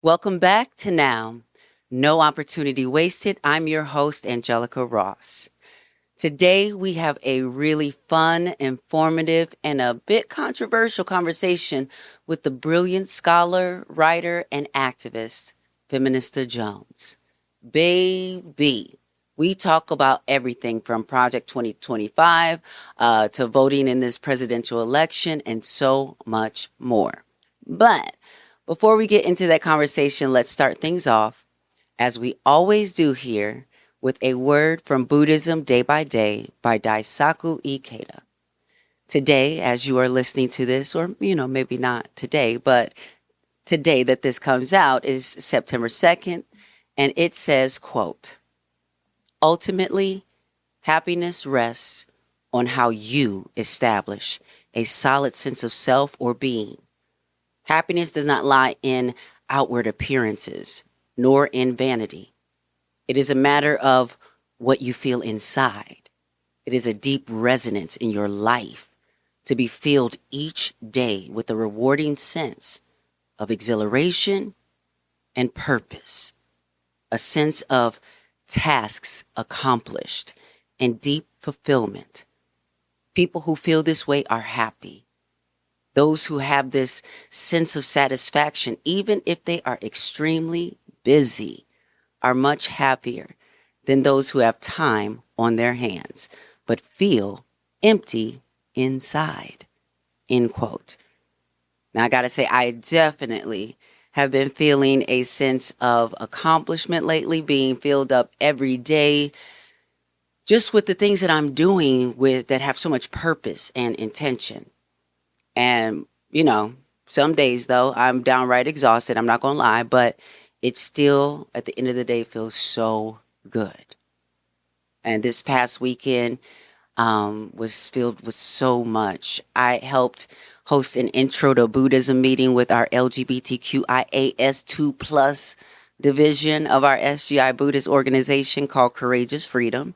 Welcome back to Now. No opportunity wasted. I'm your host, Angelica Ross. Today, we have a really fun, informative, and a bit controversial conversation with the brilliant scholar, writer, and activist, Feminista Jones. Baby, we talk about everything from Project 2025 to voting in this presidential election and so much more. But before we get into that conversation, let's start things off, as we always do here, with a word from Buddhism Day by Day by Daisaku Ikeda. Today, as you are listening to this, or maybe not today, but today that this comes out is September 2nd, and it says, quote, ultimately, happiness rests on how you establish a solid sense of self or being. Happiness does not lie in outward appearances, nor in vanity. It is a matter of what you feel inside. It is a deep resonance in your life to be filled each day with a rewarding sense of exhilaration and purpose, a sense of tasks accomplished and deep fulfillment. People who feel this way are happy. Those who have this sense of satisfaction, even if they are extremely busy, are much happier than those who have time on their hands, but feel empty inside. End quote. Now, I got to say, I definitely have been feeling a sense of accomplishment lately, being filled up every day, just with the things that I'm doing with that have so much purpose and intention. And, some days, though, I'm downright exhausted. I'm not going to lie, but it still, at the end of the day, feels so good. And this past weekend was filled with so much. I helped host an Intro to Buddhism meeting with our LGBTQIAS2 plus division of our SGI Buddhist organization called Courageous Freedom,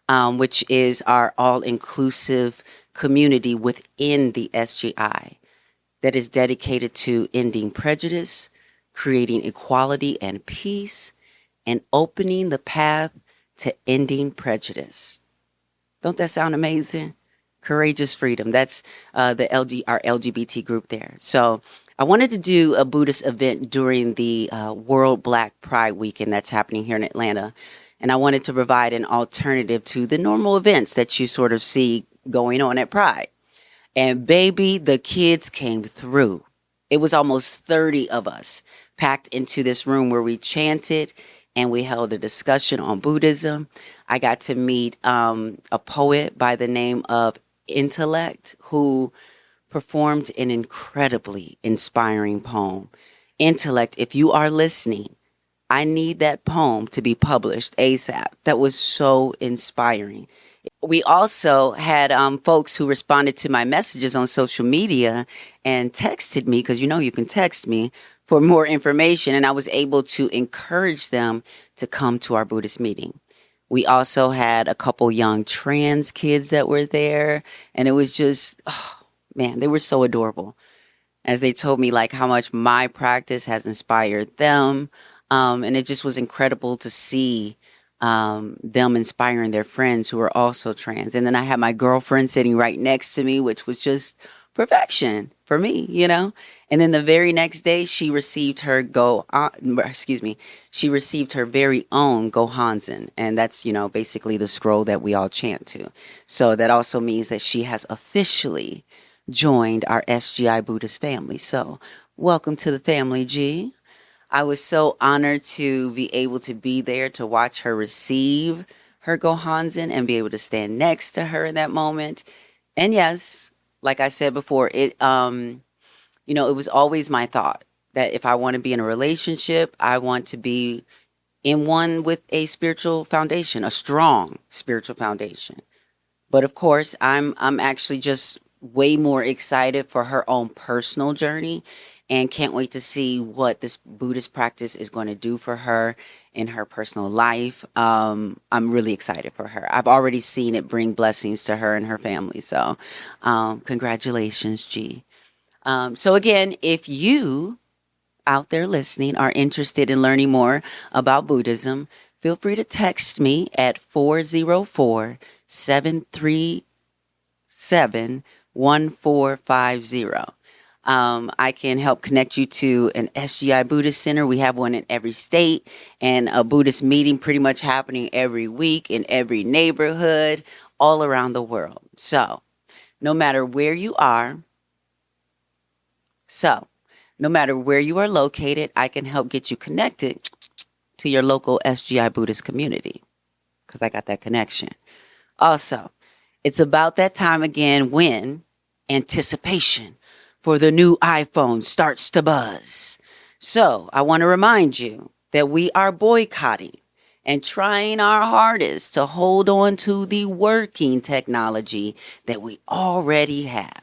which is our all-inclusive community within the SGI that is dedicated to ending prejudice, creating equality and peace, and opening the path to ending prejudice. Don't that sound amazing? Courageous Freedom. That's our LGBT group there. So I wanted to do a Buddhist event during the World Black Pride Weekend that's happening here in Atlanta. And I wanted to provide an alternative to the normal events that you sort of see going on at Pride. And baby, the kids came through. It was almost 30 of us packed into this room where we chanted and we held a discussion on Buddhism. I got to meet a poet by the name of Intellect, who performed an incredibly inspiring poem. Intellect, if you are listening, I need that poem to be published ASAP. That was so inspiring. We also had folks who responded to my messages on social media and texted me, because you can text me for more information. And I was able to encourage them to come to our Buddhist meeting. We also had a couple young trans kids that were there. And it was just, oh, man, they were so adorable, as they told me like how much my practice has inspired them. And it just was incredible to see them inspiring their friends who are also trans. And then I had my girlfriend sitting right next to me, which was just perfection for me, And then the very next day, she received her she received her very own Gohanzen. And that's, basically the scroll that we all chant to. So that also means that she has officially joined our SGI Buddhist family. So welcome to the family, G. I was so honored to be able to be there to watch her receive her Gohanzen and be able to stand next to her in that moment. And yes, like I said before, it was always my thought that if I want to be in a relationship, I want to be in one with a spiritual foundation, a strong spiritual foundation. But of course, I'm actually just way more excited for her own personal journey, and can't wait to see what this Buddhist practice is going to do for her in her personal life. I'm really excited for her. I've already seen it bring blessings to her and her family. So congratulations, G. So again, if you out there listening are interested in learning more about Buddhism, feel free to text me at 404-737-1450. I can help connect you to an SGI Buddhist center. We have one in every state, and a Buddhist meeting pretty much happening every week in every neighborhood all around the world. No matter where you are, so no matter where you are located, I can help get you connected to your local SGI Buddhist community because I got that connection. Also, it's about that time again when anticipation for the new iPhone starts to buzz. So I want to remind you that we are boycotting and trying our hardest to hold on to the working technology that we already have.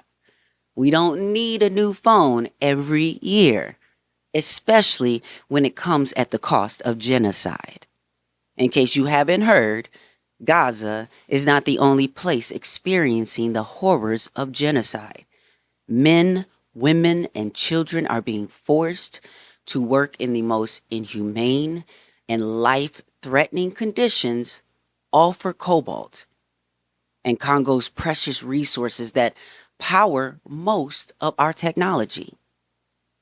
We don't need a new phone every year, especially when it comes at the cost of genocide. In case you haven't heard, Gaza is not the only place experiencing the horrors of genocide. Men, women, and children are being forced to work in the most inhumane and life threatening conditions, all for cobalt and Congo's precious resources that power most of our technology.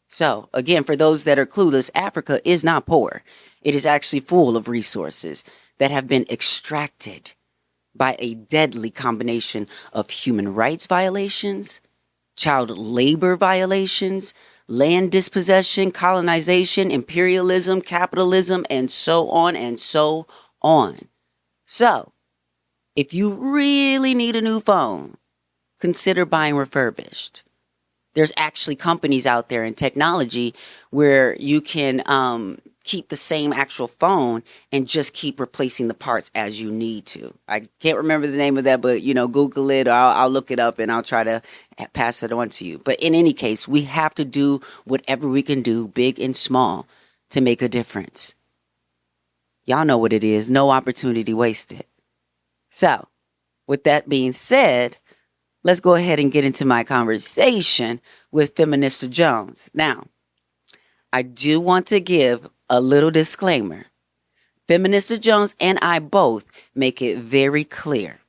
So, again, for those that are clueless, Africa is not poor. It is actually full of resources that have been extracted by a deadly combination of human rights violations, child labor violations, land dispossession, colonization, imperialism, capitalism, and so on and so on. So, if you really need a new phone, consider buying refurbished. There's actually companies out there in technology where you can keep the same actual phone and just keep replacing the parts as you need to. I can't remember the name of that, but Google it, or I'll look it up and I'll try to pass it on to you. But in any case, we have to do whatever we can do, big and small, to make a difference. Y'all know what it is. No opportunity wasted. So, with that being said, let's go ahead and get into my conversation with Feminista Jones. Now, I do want to give a little disclaimer. Feminista Jones and I both make it very clear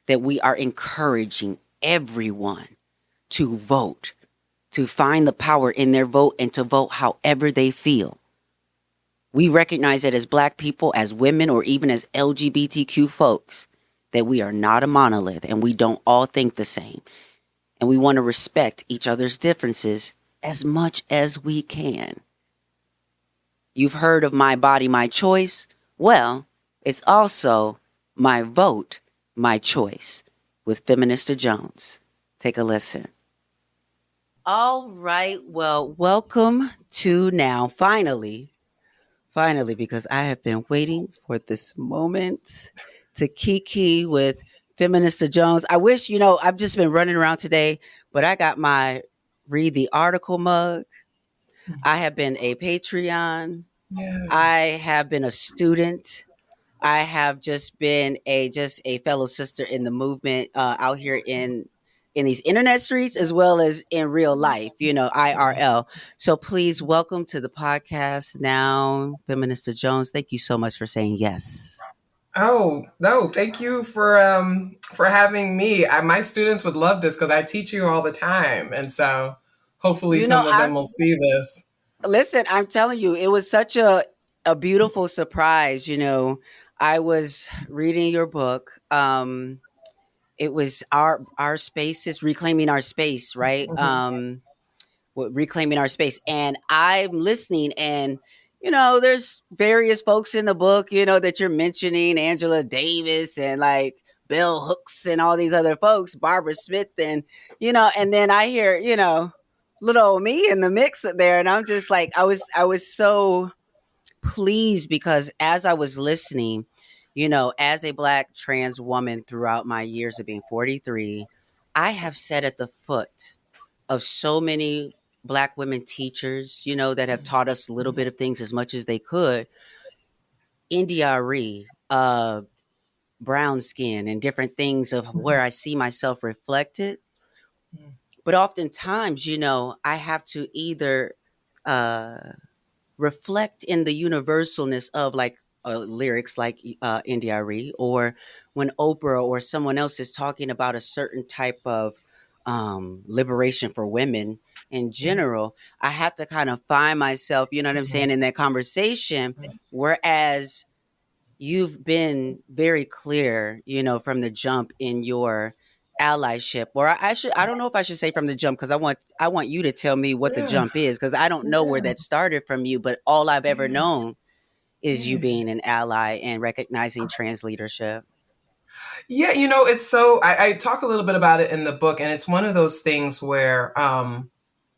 that we are encouraging everyone to vote, to find the power in their vote, and to vote however they feel. We recognize that as Black people, as women, or even as LGBTQ folks, that we are not a monolith and we don't all think the same. And we want to respect each other's differences as much as we can. You've heard of my body, my choice. Well, it's also my vote, my choice with Feminista Jones. Take a listen. All right. Well, welcome to now, finally, because I have been waiting for this moment to kiki with Feminista Jones. I wish, I've just been running around today, but I got my read the article mug. I have been a Patreon. I Yes. have been a student. I have just been a fellow sister in the movement out here in these internet streets as well as in real life, IRL. So please welcome to the podcast now, Feminista Jones. Thank you so much for saying yes. Oh no! Thank you for having me. My students would love this because I teach you all the time, and so hopefully You know, some of I'm them will see this. listen, I'm telling you, it was such a beautiful surprise, I was reading your book. It was our spaces, reclaiming our space, right? Mhm. Reclaiming our space. And I'm listening, and there's various folks in the book, that you're mentioning, Angela Davis and like Bell Hooks and all these other folks, Barbara Smith, and and then I hear, little old me in the mix there, and I'm just like, I was so pleased because as I was listening, as a Black trans woman throughout my years of being 43, I have sat at the foot of so many Black women teachers, that have taught us a little bit of things as much as they could. India Arie, brown skin, and different things of where I see myself reflected. But oftentimes, I have to either uh, reflect in the universalness of like lyrics like NDRE, or when Oprah or someone else is talking about a certain type of liberation for women in general, I have to kind of find myself, you know what I'm saying, in that conversation. Whereas you've been very clear, you know, from the jump in your allyship, or I don't know if I should say from the jump, because I want you to tell me what the Yeah, jump is, because I don't know where yeah, that started from you, but all I've ever yeah, known is you yeah. being an ally and recognizing trans leadership. Yeah, you know, it's so I talk a little bit about it in the book, and it's one of those things where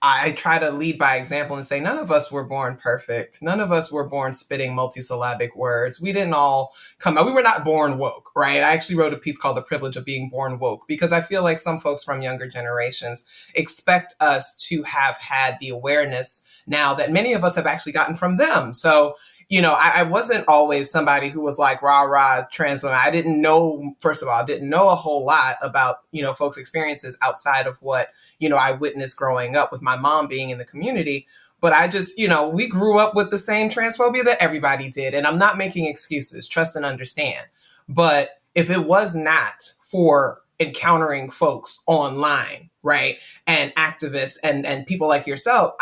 I try to lead by example and say none of us were born perfect. None of us were born spitting multisyllabic words. We didn't all come out. We were not born woke, right? I actually wrote a piece called The Privilege of Being Born Woke because I feel like some folks from younger generations expect us to have had the awareness now that many of us have actually gotten from them. So you know, I wasn't always somebody who was like rah rah trans women. I didn't know, first of all, I didn't know a whole lot about, you know, folks' experiences outside of what, you know, I witnessed growing up with my mom being in the community. But I just, you know, we grew up with the same transphobia that everybody did. And I'm not making excuses, trust and understand. But if it was not for encountering folks online, right, and activists and people like yourself,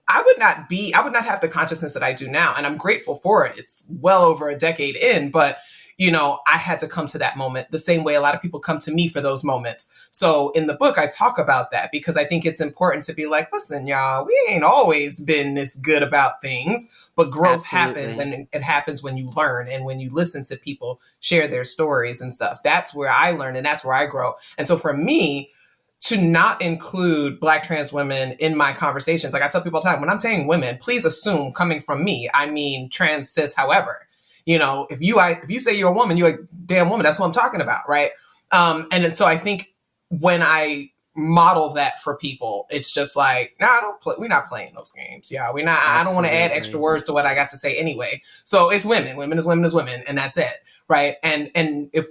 I would not have the consciousness that I do now. And I'm grateful for it. It's well over a decade in, but you know, I had to come to that moment the same way a lot of people come to me for those moments. So in the book, I talk about that because I think it's important to be like, listen, y'all, we ain't always been this good about things, but growth happens Absolutely. and it happens when you learn and when you listen to people share their stories and stuff. That's where I learn and that's where I grow. And so for me, to not include Black trans women in my conversations. Like I tell people all the time, when I'm saying women, please assume coming from me, I mean trans cis, however. You know, if you say you're a woman, you're a damn woman. That's what I'm talking about, right? So I think when I model that for people, it's just like, nah, I don't play. We're not playing those games. Yeah, we're not. I don't want to add extra Absolutely. words to what I got to say anyway. So it's women. Women is women is women, and that's it, right? And if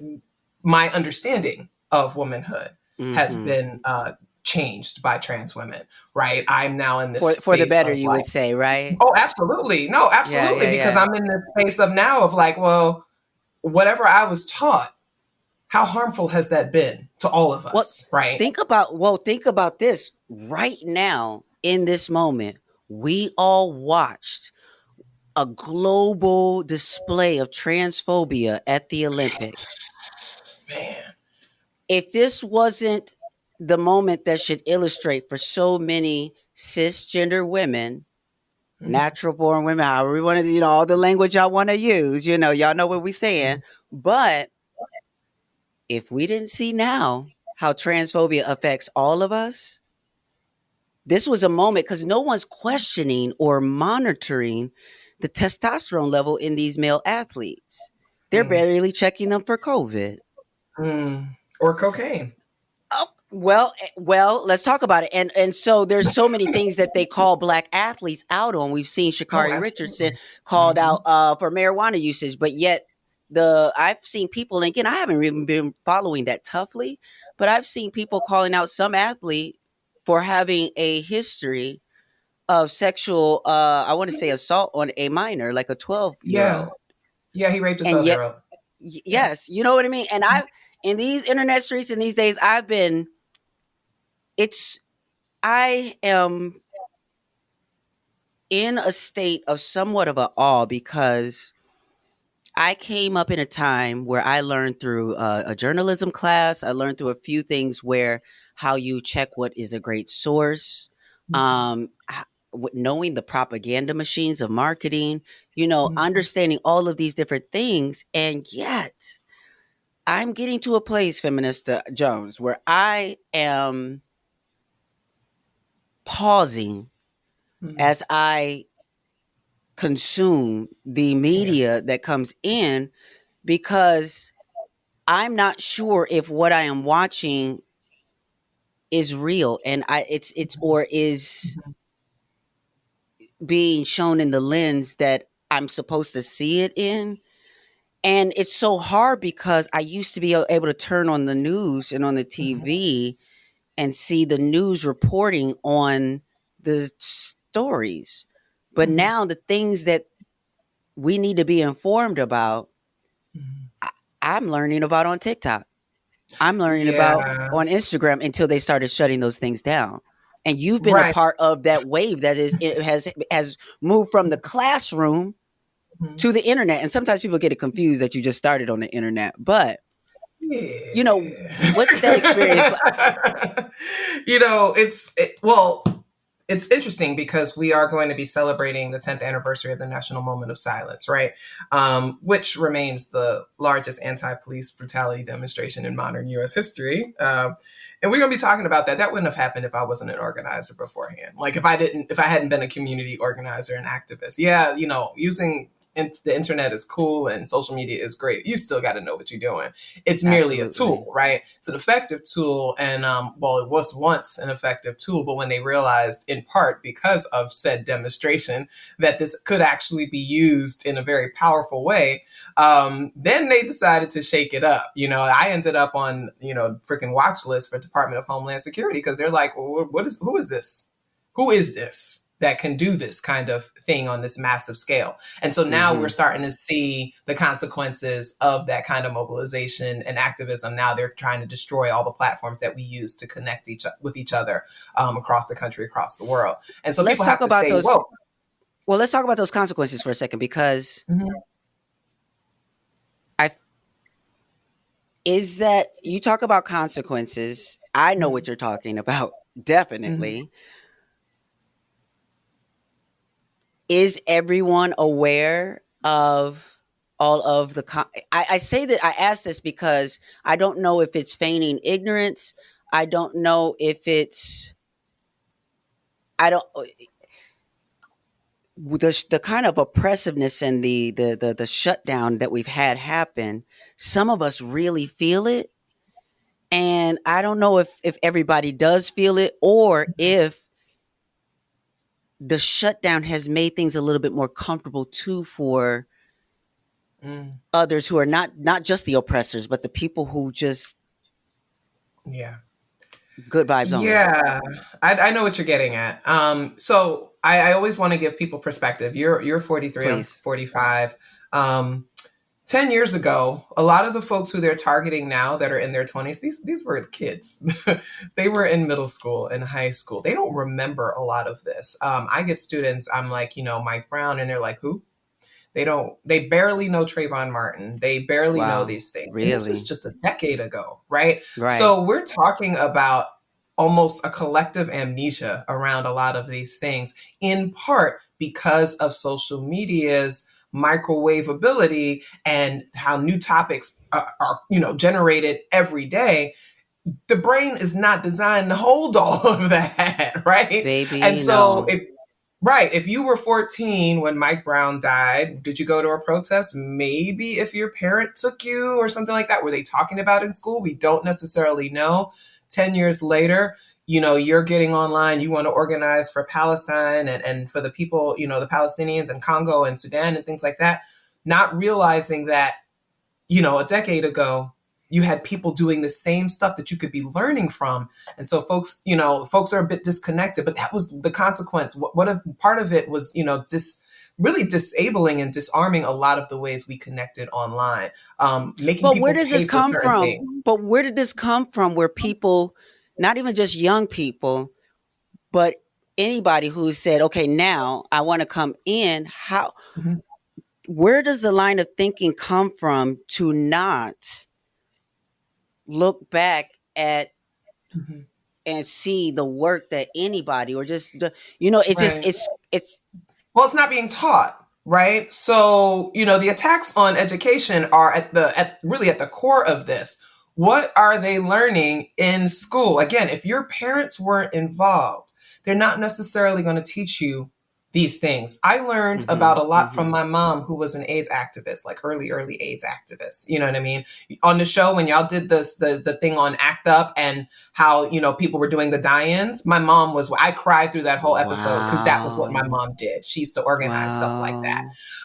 my understanding of womanhood has Hmm. been changed by trans women, right? I'm now in this For the space better, of you would like, say, right? oh, absolutely. No, Yeah, absolutely. yeah, Because yeah. I'm in this space of now of like, well, whatever I was taught, how harmful has that been to all of Well, us, right? think about this right now in this moment. We all watched a global display of transphobia at the Olympics. Man. If this wasn't the moment that should illustrate for so many cisgender women, Mhm. natural born women, however we want to, you know, all the language y'all want to use, you know, y'all know what we're saying. But if we didn't see now how transphobia affects all of us, this was a moment because no one's questioning or monitoring the testosterone level in these male athletes. They're Mm. barely checking them for COVID. Mm. Or cocaine. Oh, well, let's talk about it. And so there's so many things that they call black athletes out on. We've seen Oh, Shakari Richardson absolutely. called Hmm. out for marijuana usage, but yet I've seen people, and again, I haven't really been following that toughly, but I've seen people calling out some athlete for having a history of sexual I want to say assault on a minor, like a 12-year Yeah. old. Yeah, he raped a And 12-year yet, old. Yeah. yes, you know what I mean? And I in these internet streets in these days, I've been it's I am in a state of somewhat of a awe because I came up in a time where I learned through a journalism class. I learned through a few things where how you check what is a great source, knowing the propaganda machines of marketing, you know, Mhm. understanding all of these different things. And yet, I'm getting to a place, Feminista Jones, where I am pausing Mhm. as I consume the Yeah. media that comes in, because I'm not sure if what I am watching is real, and it's Mhm. or is Mhm. being shown in the lens that I'm supposed to see it in. And it's so hard because I used to be able to turn on the news and on the Mhm. TV and see the news reporting on the stories. But Mhm. now the things that we need to be informed about, Mhm. I, I'm learning about on TikTok. I'm learning about Yeah. on Instagram until they started shutting those things down. And you've been a Right. part of that wave that is it has moved from the classroom Mhm. to the internet. And sometimes people get it confused that you just started on the internet. But Yeah. what's that experience like? Well, it's interesting because we are going to be celebrating the 10th anniversary of the National Moment of Silence, right? Which remains the largest anti-police brutality demonstration in modern U.S. history. And we're going to be talking about that. That wouldn't have happened if I wasn't an organizer beforehand. Like if I hadn't been a community organizer and activist. Yeah, using the internet is cool and social media is great. You still got to know what you're doing. It's merely a Absolutely. tool, right? It's an effective tool. And well, it was once an effective tool, but when they realized, in part because of said demonstration, that this could actually be used in a very powerful way, then they decided to shake it up. I ended up on, freaking watch list for Department of Homeland Security because they're like, well, who is this? Who is this that can do this kind of thing on this massive scale? And so now we're Mm-hmm. starting to see the consequences of that kind of mobilization and activism. Now they're trying to destroy all the platforms that we use to connect with each other across the country, across the world. And so Let's people talk have to about stay those. woke. Well, let's talk about those consequences for a second because Mhm. I is that you talk about consequences. I know what you're talking about. Mhm. Definitely. Is everyone aware of all of the I say that I ask this because I don't know if it's feigning ignorance. I don't know if it's I don't the kind of oppressiveness and the shutdown that we've had happen. Some of us really feel it, and I don't know if everybody does feel it or if the shutdown has made things a little bit more comfortable too for Mm. others who are not just the oppressors, but the people who just Yeah. good vibes only. Yeah, I know what you're getting at. So I always want to give people perspective. You're 43, I'm Please. 45. 10 years ago, a lot of the folks who they're targeting now that are in their 20s, these were kids. They were in middle school and high school. They don't remember a lot of this. I get students, I'm like, Mike Brown, and they're like, who? They barely know Trayvon Martin. They barely know Wow. these things. And this was Really? just a decade ago, right? Right. So we're talking about almost a collective amnesia around a lot of these things, in part because of social media's microwave ability and how new topics are generated every day. The brain is not designed to hold all of that, right? And Baby, so no. if you were 14 when Mike Brown died, did you go to a protest? Maybe if your parent took you or something like that. Were they talking about it in school? We don't necessarily know. 10 years later, you're getting online, you want to organize for Palestine and for the people, the Palestinians and Congo and Sudan and things like that, not realizing that a decade ago, you had people doing the same stuff that you could be learning from. And so folks are a bit disconnected, but that was the consequence. What a part of it was, really disabling and disarming a lot of the ways we connected online, making But where people does this pay for come certain from? things. But where did this come from where people, not even just young people, but anybody who said, okay, now I want to come in, Mhm. where does the line of thinking come from to not look back at Mhm. and see the work that anybody or just it just Right. it's Well, it's not being taught, right? So, the attacks on education are really at the core of this. What are they learning in school? Again, if your parents weren't involved, they're not necessarily going to teach you these things. I learned about mhm, a lot from mhm. my mom, who was an AIDS activist, like early AIDS activist. You know what I mean? On the show, when y'all did the thing on ACT UP and how people were doing the die-ins, my mom was, I cried through that whole episode because that was what my Wow. mom did. She used to organize stuff like that.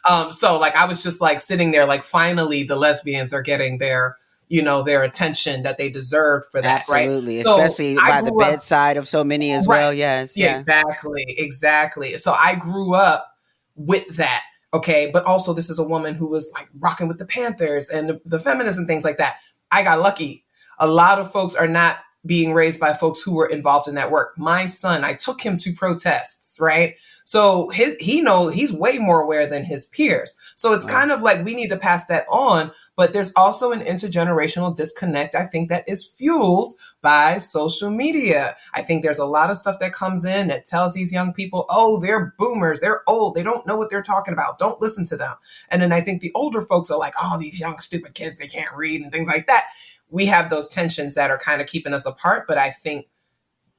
Wow. So like I was just like sitting there like, finally the lesbians are getting their their attention that they deserved for that, right? Absolutely, So especially I by the grew up. bedside of so many as Right. well. Yes, Yeah, yeah. exactly. Exactly. So I grew up with that. Okay. But also, this is a woman who was like rocking with the Panthers and the feminists and things like that. I got lucky. A lot of folks are not being raised by folks who were involved in that work. My son, I took him to protests, right? So he knows, he's way more aware than his peers. So it's Wow. kind of like we need to pass that on. But there's also an intergenerational disconnect, I think, that is fueled by social media. I think there's a lot of stuff that comes in that tells these young people, oh, they're boomers, they're old, they don't know what they're talking about, don't listen to them. And then I think the older folks are like, oh, these young stupid kids, they can't read and things like that. We have those tensions that are kind of keeping us apart, but I think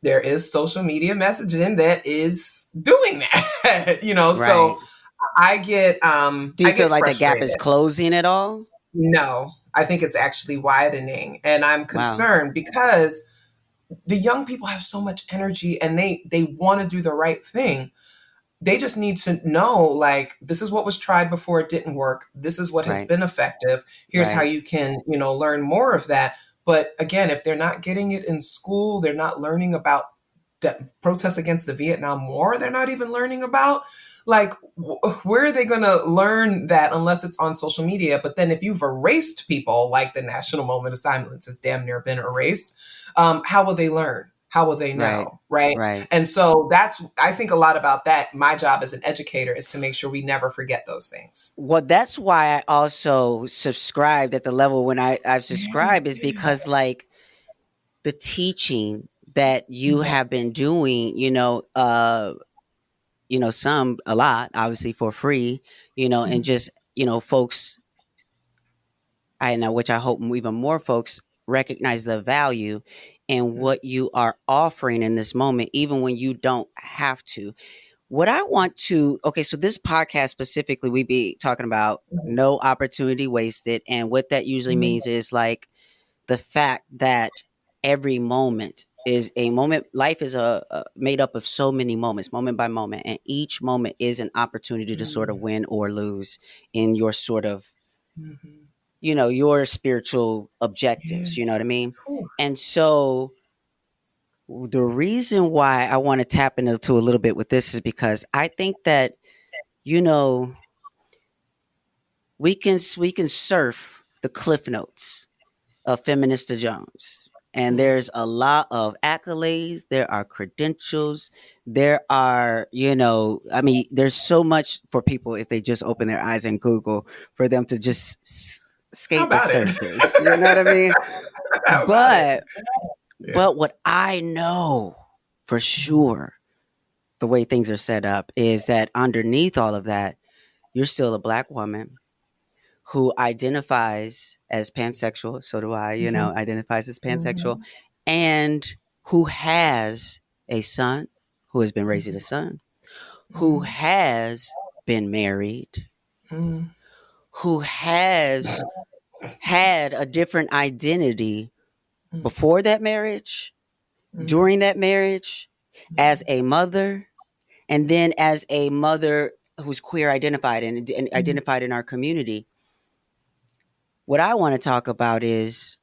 there is social media messaging that is doing that. So Right. Do I you feel get like the gap is frustrated. closing at all? No, I think it's actually widening, and I'm Wow. concerned because the young people have so much energy and they want to do the right thing. They just need to know, like, this is what was tried before, it didn't work, this is what has Right. been effective, here's how Right. you can learn more of that. But again, if they're not getting it in school, they're not learning about protests against the Vietnam War, they're not even learning about, like, where are they going to learn that unless it's on social media? But then if you've erased people, like the national moment of silence has damn near been erased, how will they learn? How will they Right. know? Right. Right. And so I think a lot about that. My job as an educator is to make sure we never forget those things. Well, that's why I also subscribed at the level when I've Yeah. subscribed is because like the teaching that you Yeah. have been doing, some a lot, obviously for free, and Mhm. just, folks I know, which I hope even more folks recognize the value in Mhm. what you are offering in this moment, even when you don't have to. What I want to, okay, so this podcast specifically, we be talking about no opportunity wasted. And what that usually Mhm. means is like the fact that every moment is a moment. Life is made up of so many moments, moment by moment. And each moment is an opportunity to sort of Mhm. win or lose in your sort of Mhm. your spiritual Yeah. objectives, you know what I mean? Whew. And so the reason why I want to tap into a little bit with this is because I think that, you know, we can surf the cliff notes of Feminista Jones. And Mhm. there's a lot of accolades, there are credentials, there are, I mean, there's so much for people if they just open their eyes and Google for them to just How skate the about it? surface. You know what I mean? How about it? But Yeah. what I know for Mhm. sure, the way things are set up, is that underneath all of that, you're still a black woman who identifies as pansexual. So do I, Mhm. identifies as pansexual, Mhm. and who has a son, who has been raising a Mhm. son, who Mhm. has been married, Mhm. who has had a different identity Mhm. before that marriage, Mhm. during that marriage, as a mother, and then as a mother who's queer identified and Mhm. identified in our community. What I want to talk about is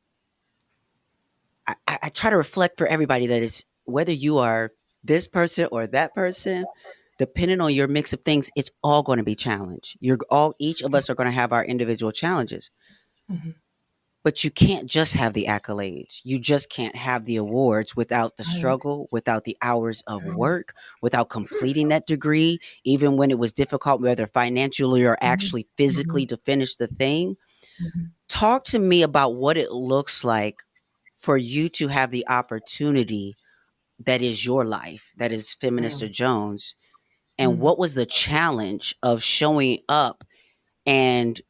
I try to reflect for everybody that it's whether you are this person or that person, depending on your mix of things, it's all going to be challenged. Each of us are going to have our individual challenges. Mhm. But you can't just have the accolades. You just can't have the awards without the Right. struggle, without the hours of Right. work, without completing that degree, even when it was difficult, whether financially or Mhm. actually physically Mhm. to finish the thing. Mhm. Talk to me about what it looks like for you to have the opportunity that is your life, that is Feminista Mhm. Jones. And Mhm. what was the challenge of showing up and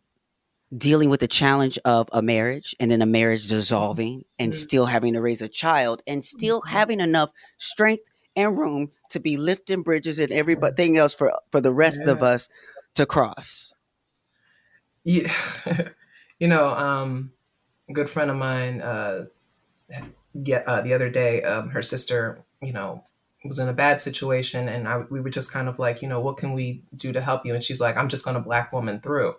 dealing with the challenge of a marriage and then a marriage dissolving and Mhm. still having to raise a child and still having enough strength and room to be lifting bridges and everything else for the rest of Yeah. us to cross. Yeah. You know, a good friend of mine, the other day, her sister, was in a bad situation, and we were just kind of like, what can we do to help you? And she's like, I'm just going to black woman through.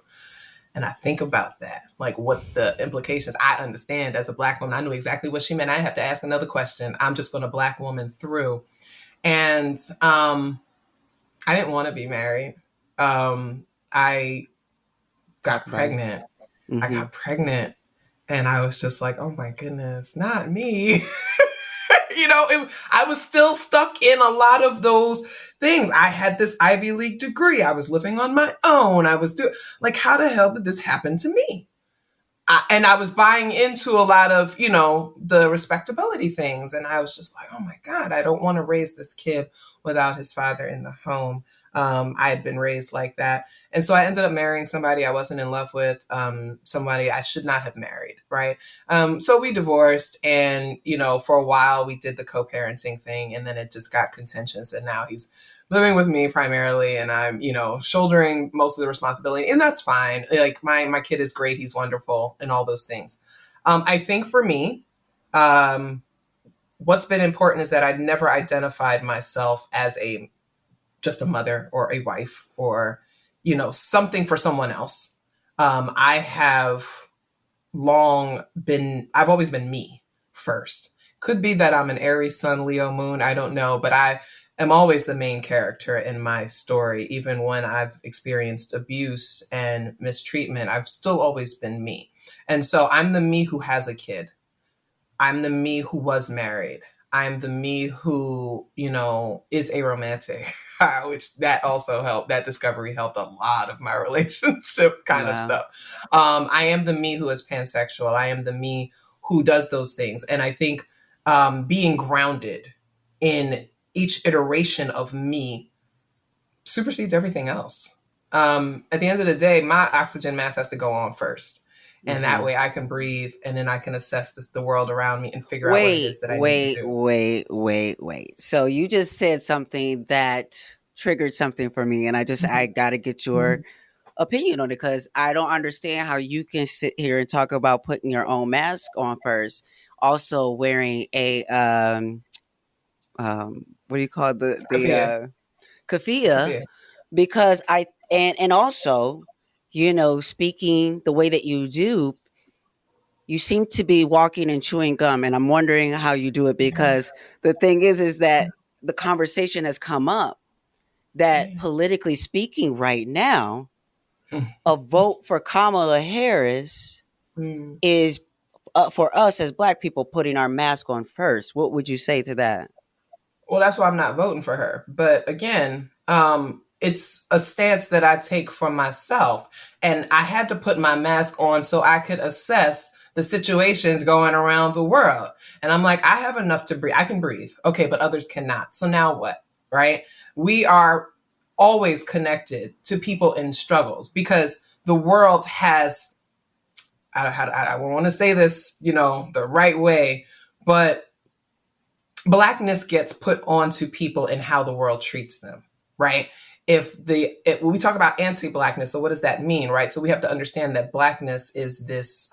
And I think about that, like what the implications. I understand as a Black woman, I knew exactly what she meant. I didn't have to ask another question. I'm just going to Black woman through. And I didn't want to be married. I Talk got about it. pregnant. I Mm-hmm. got pregnant and I was just like, oh my goodness, not me. I was still stuck in a lot of those things. I had this Ivy League degree. I was living on my own. I was doing, like, how the hell did this happen to me? And I was buying into a lot of, the respectability things. And I was just like, oh my God, I don't want to raise this kid without his father in the home. I had been raised like that. And so I ended up marrying somebody I wasn't in love with, somebody I should not have married, right? So we divorced. And, for a while we did the co parenting thing. And then it just got contentious. And now he's living with me primarily, and I'm, shouldering most of the responsibility, and that's fine. Like my kid is great, he's wonderful, and all those things. I think for me, what's been important is that I'd never identified myself as just a mother or a wife or, something for someone else. I have I've always been me first. Could be that I'm an Aries Sun, Leo Moon, I don't know, but I am always the main character in my story. Even when I've experienced abuse and mistreatment, I've still always been me. And so I'm the me who has a kid. I'm the me who was married. I'm the me who, is a romantic, which that also helped. That discovery helped a lot of my relationship kind of Wow. stuff. I am the me who is pansexual. I am the me who does those things. And I think being grounded in each iteration of me supersedes everything else. At the end of the day, my oxygen mask has to go on first. And that Mm-hmm. way I can breathe and then I can assess the world around me and figure out what it Wait, is that I need to wait, do. wait, wait, wait. So you just said something that triggered something for me, and I Mhm. got to get your Mhm. opinion on it because I don't understand how you can sit here and talk about putting your own mask on first, also wearing a what do you call the Kafia. kafia Kafia. because and also speaking the way that you do, you seem to be walking and chewing gum, and I'm wondering how you do it because the thing is that the conversation has come up that Yeah. politically speaking right now, a vote for Kamala Harris Mm. is for us as Black people putting our mask on first. What would you say to that? Well, that's why I'm not voting for her. But again, it's a stance that I take for myself. And I had to put my mask on so I could assess the situations going around the world. And I'm like, I have enough to breathe. I can breathe. Okay, but others cannot. So now what? Right? We are always connected to people in struggles because the world has, I want to say this, the right way, but Blackness gets put onto people and how the world treats them, right? When we talk about anti-Blackness, so what does that mean, right? So we have to understand that Blackness is this.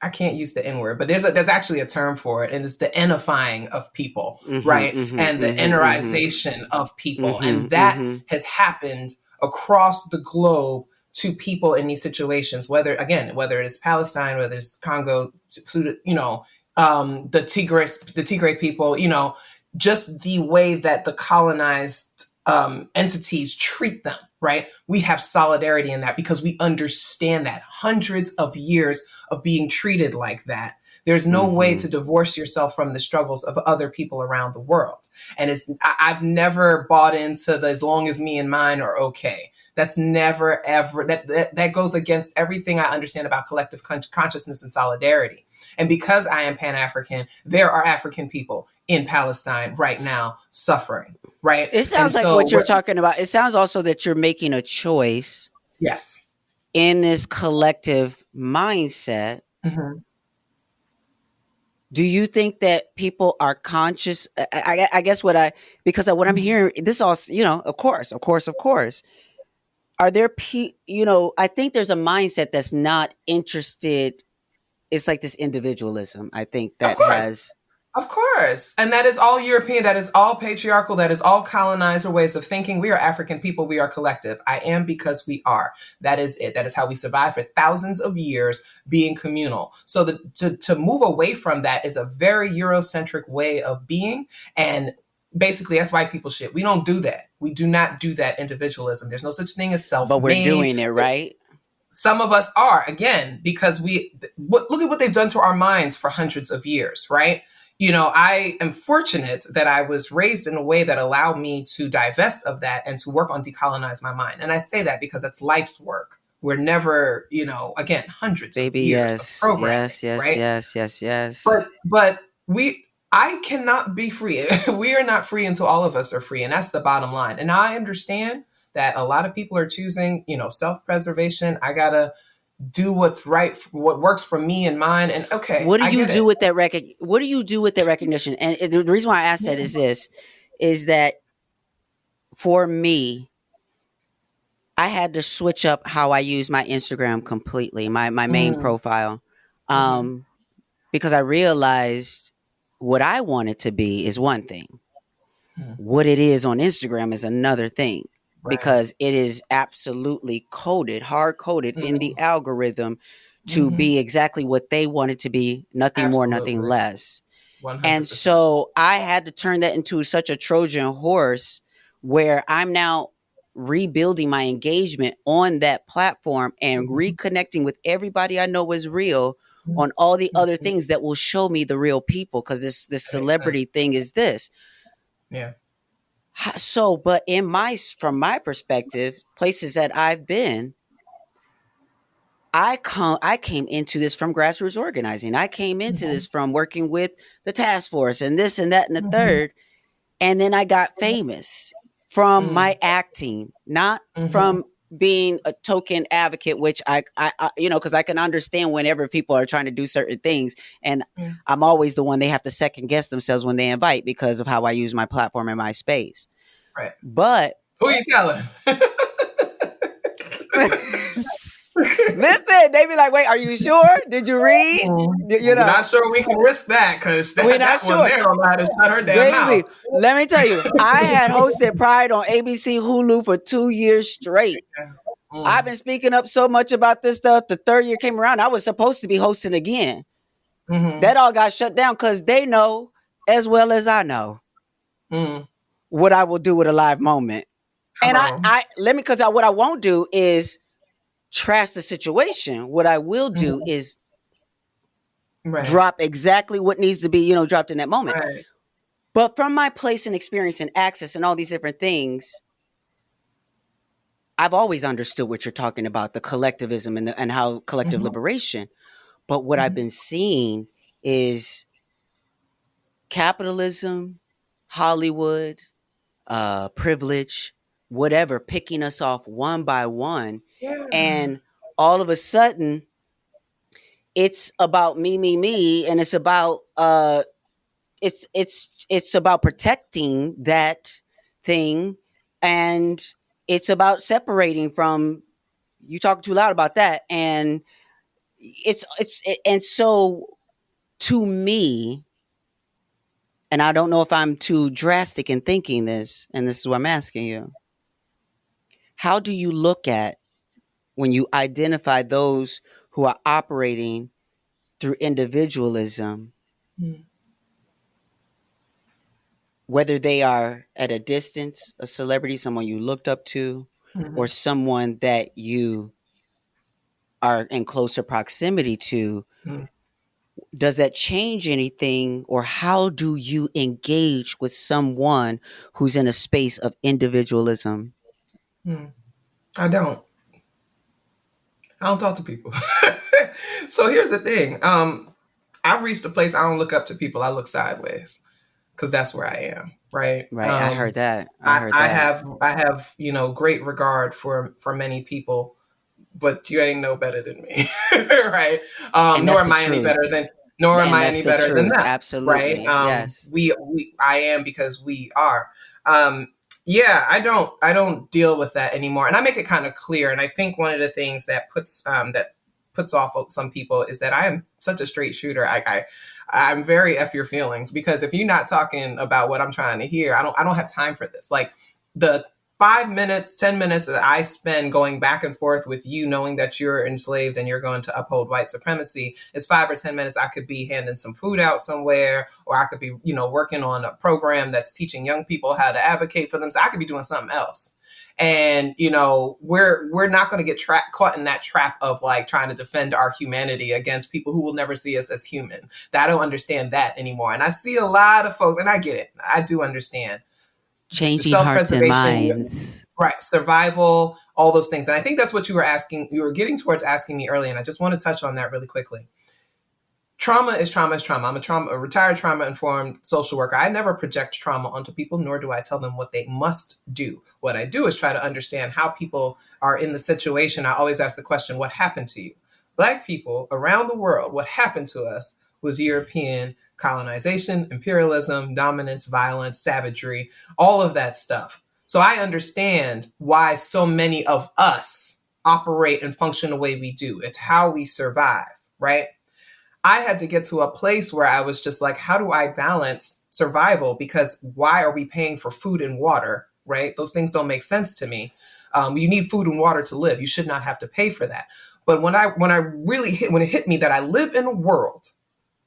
I can't use the N word, but there's actually a term for it, and it's the N-ifying of people, Mhm, right? mhm, And the mhm, mhm. N-erization of people, Mhm, and that mhm. has happened across the globe to people in these situations. Whether it is Palestine, whether it's Congo, the Tigray people, just the way that the colonized entities treat them, right? We have solidarity in that because we understand that hundreds of years of being treated like that. There's no way to Mhm. divorce yourself from the struggles of other people around the world. And I've never bought into the as long as me and mine are okay. That's never ever that goes against everything I understand about collective consciousness and solidarity. And because I am Pan-African, there are African people in Palestine right now suffering, right? It And sounds like so what you're what talking about. It sounds also that you're making a choice yes. in this collective mindset. Mhm. Do you think that people are conscious? I guess what I'm Mhm. hearing, this all, of course, of course, of course. Are there, I think there's a mindset that's not interested. It's like this individualism, I think Of that course. has. Of course. And that is all European. That is all patriarchal. That is all colonizer ways of thinking. We are African people. We are collective. I am because we are. That is it. That is how we survived for thousands of years being communal. So to move away from that is a very Eurocentric way of being. And basically, that's white people shit. We don't do that. We do not do that individualism. There's no such thing as But we're self-made. doing it, right? Some of us are, again, because look at what they've done to our minds for hundreds of years, right? I am fortunate that I was raised in a way that allowed me to divest of that and to work on decolonize my mind. And I say that because it's life's work. We're never, again, hundreds of Baby, years of yes, programming, yes, yes, right? yes, yes, yes. But I cannot be free. We are not free until all of us are free. And that's the bottom line. And I understand that a lot of people are choosing, self-preservation. I gotta do what's right, what works for me and mine. And okay, What do I you get do it. with that What do you do with that recognition? And the reason why I asked that is this, is that for me, I had to switch up how I use my Instagram completely, my main Mm, profile, mm-hmm, um, because I realized what I wanted to be is one thing. mm, What it is on Instagram is another thing, right. because it is absolutely coded, hard coded in Mm, the algorithm to mm-hmm, be exactly what they want it to be, nothing more, nothing absolutely. less. And 100%. so I had to turn that into such a Trojan horse where I'm now rebuilding my engagement on that platform and Mm-hmm, reconnecting with everybody I know is real mm-hmm, on all the other mm-hmm. things that will show me the real people, because this That makes celebrity sense. thing is this. Yeah. So, but from my perspective, places that I've been, I came into this from grassroots organizing. I came into Mm-hmm, this from working with the task force and this and that and the mm-hmm, third. And then I got famous from my acting, not mm-hmm, from being a token advocate, which because I can understand whenever people are trying to do certain things. And yeah. I'm always the one they have to second guess themselves when they invite, because of how I use my platform and my space. Right. But Who are you telling? listen, they be like, wait, are you sure? Did you read? You We're know, not sure we can risk that because we're that, not that one sure. there don't know how to shut her damn Baby, mouth. let me tell you, I had hosted Pride on ABC Hulu for 2 years straight. I've Mm, been speaking up so much about this stuff. The third year came around, I was supposed to be hosting again. mm-hmm, That all got shut down because they know as well as I know mm, what I will do with a live moment. come And on. because what I won't do is trash the situation. What I will do Mm, is right, drop exactly what needs to be, dropped in that moment. right. But from my place and experience and access and all these different things, I've always understood what you're talking about, the collectivism and how collective Mm-hmm, liberation. But what I've mm-hmm, been seeing is capitalism, Hollywood, privilege, whatever, picking us off one by one. yeah. And all of a sudden, it's about me, and it's about protecting that thing, and it's about separating from you talking too loud about that, and and so to me, and I don't know if I'm too drastic in thinking this, and this is what I'm asking you. How do you look at when you identify those who are operating through individualism, Mm, whether they are at a distance, a celebrity, someone you looked up to, or mm-hmm, someone that you are in closer proximity to? mm, Does that change anything, or how do you engage with someone who's in a space of individualism? mm. I don't. I don't talk to people. So here's the thing. I've reached a place I don't look up to people. I look sideways because that's where I am. Right. Right, I heard that. I heard I that. have great regard for many people, but you ain't no better than me. Right. And Nor that's am the I any better truth. than nor am And I that's any the better than truth. them. Right. Absolutely. Yes. We I am because we are. Um yeah, I don't deal with that anymore. And I make it kind of clear. And I think one of the things that puts that puts off some people is that I am such a straight shooter. I'm very F your feelings, because if you're not talking about what I'm trying to hear, I don't have time for this. Like the 5 minutes, 10 minutes that I spend going back and forth with you, knowing that you're enslaved and you're going to uphold white supremacy, is 5 or 10 minutes I could be handing some food out somewhere, or I could be, working on a program that's teaching young people how to advocate for them. So I could be doing something else. And we're not going to get caught in that trap of like trying to defend our humanity against people who will never see us as human. I don't understand that anymore. And I see a lot of folks, and I get it. I do understand Changing hearts and self-preservation, minds. right, survival, all those things. And I think that's what you were getting towards asking me earlier. And I just want to touch on that really quickly. Trauma is trauma is trauma. I'm a retired trauma-informed social worker. I never project trauma onto people, nor do I tell them what they must do. What I do is try to understand how people are in the situation. I always ask the question, what happened to you? Black people around the world, what happened to us was European colonization, imperialism, dominance, violence, savagery, all of that stuff. So I understand why so many of us operate and function the way we do. It's how we survive, right? I had to get to a place where I was just like, how do I balance survival? Because why are we paying for food and water, right? Those things don't make sense to me. You need food and water to live. You should not have to pay for that. But when it hit me that I live in a world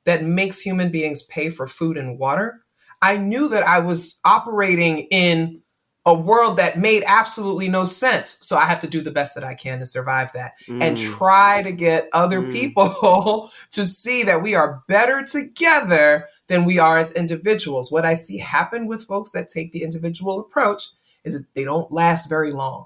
that makes human beings pay for food and water, I knew that I was operating in a world that made absolutely no sense. So I have to do the best that I can to survive that and try to get other people to see that we are better together than we are as individuals. What I see happen with folks that take the individual approach is that they don't last very long.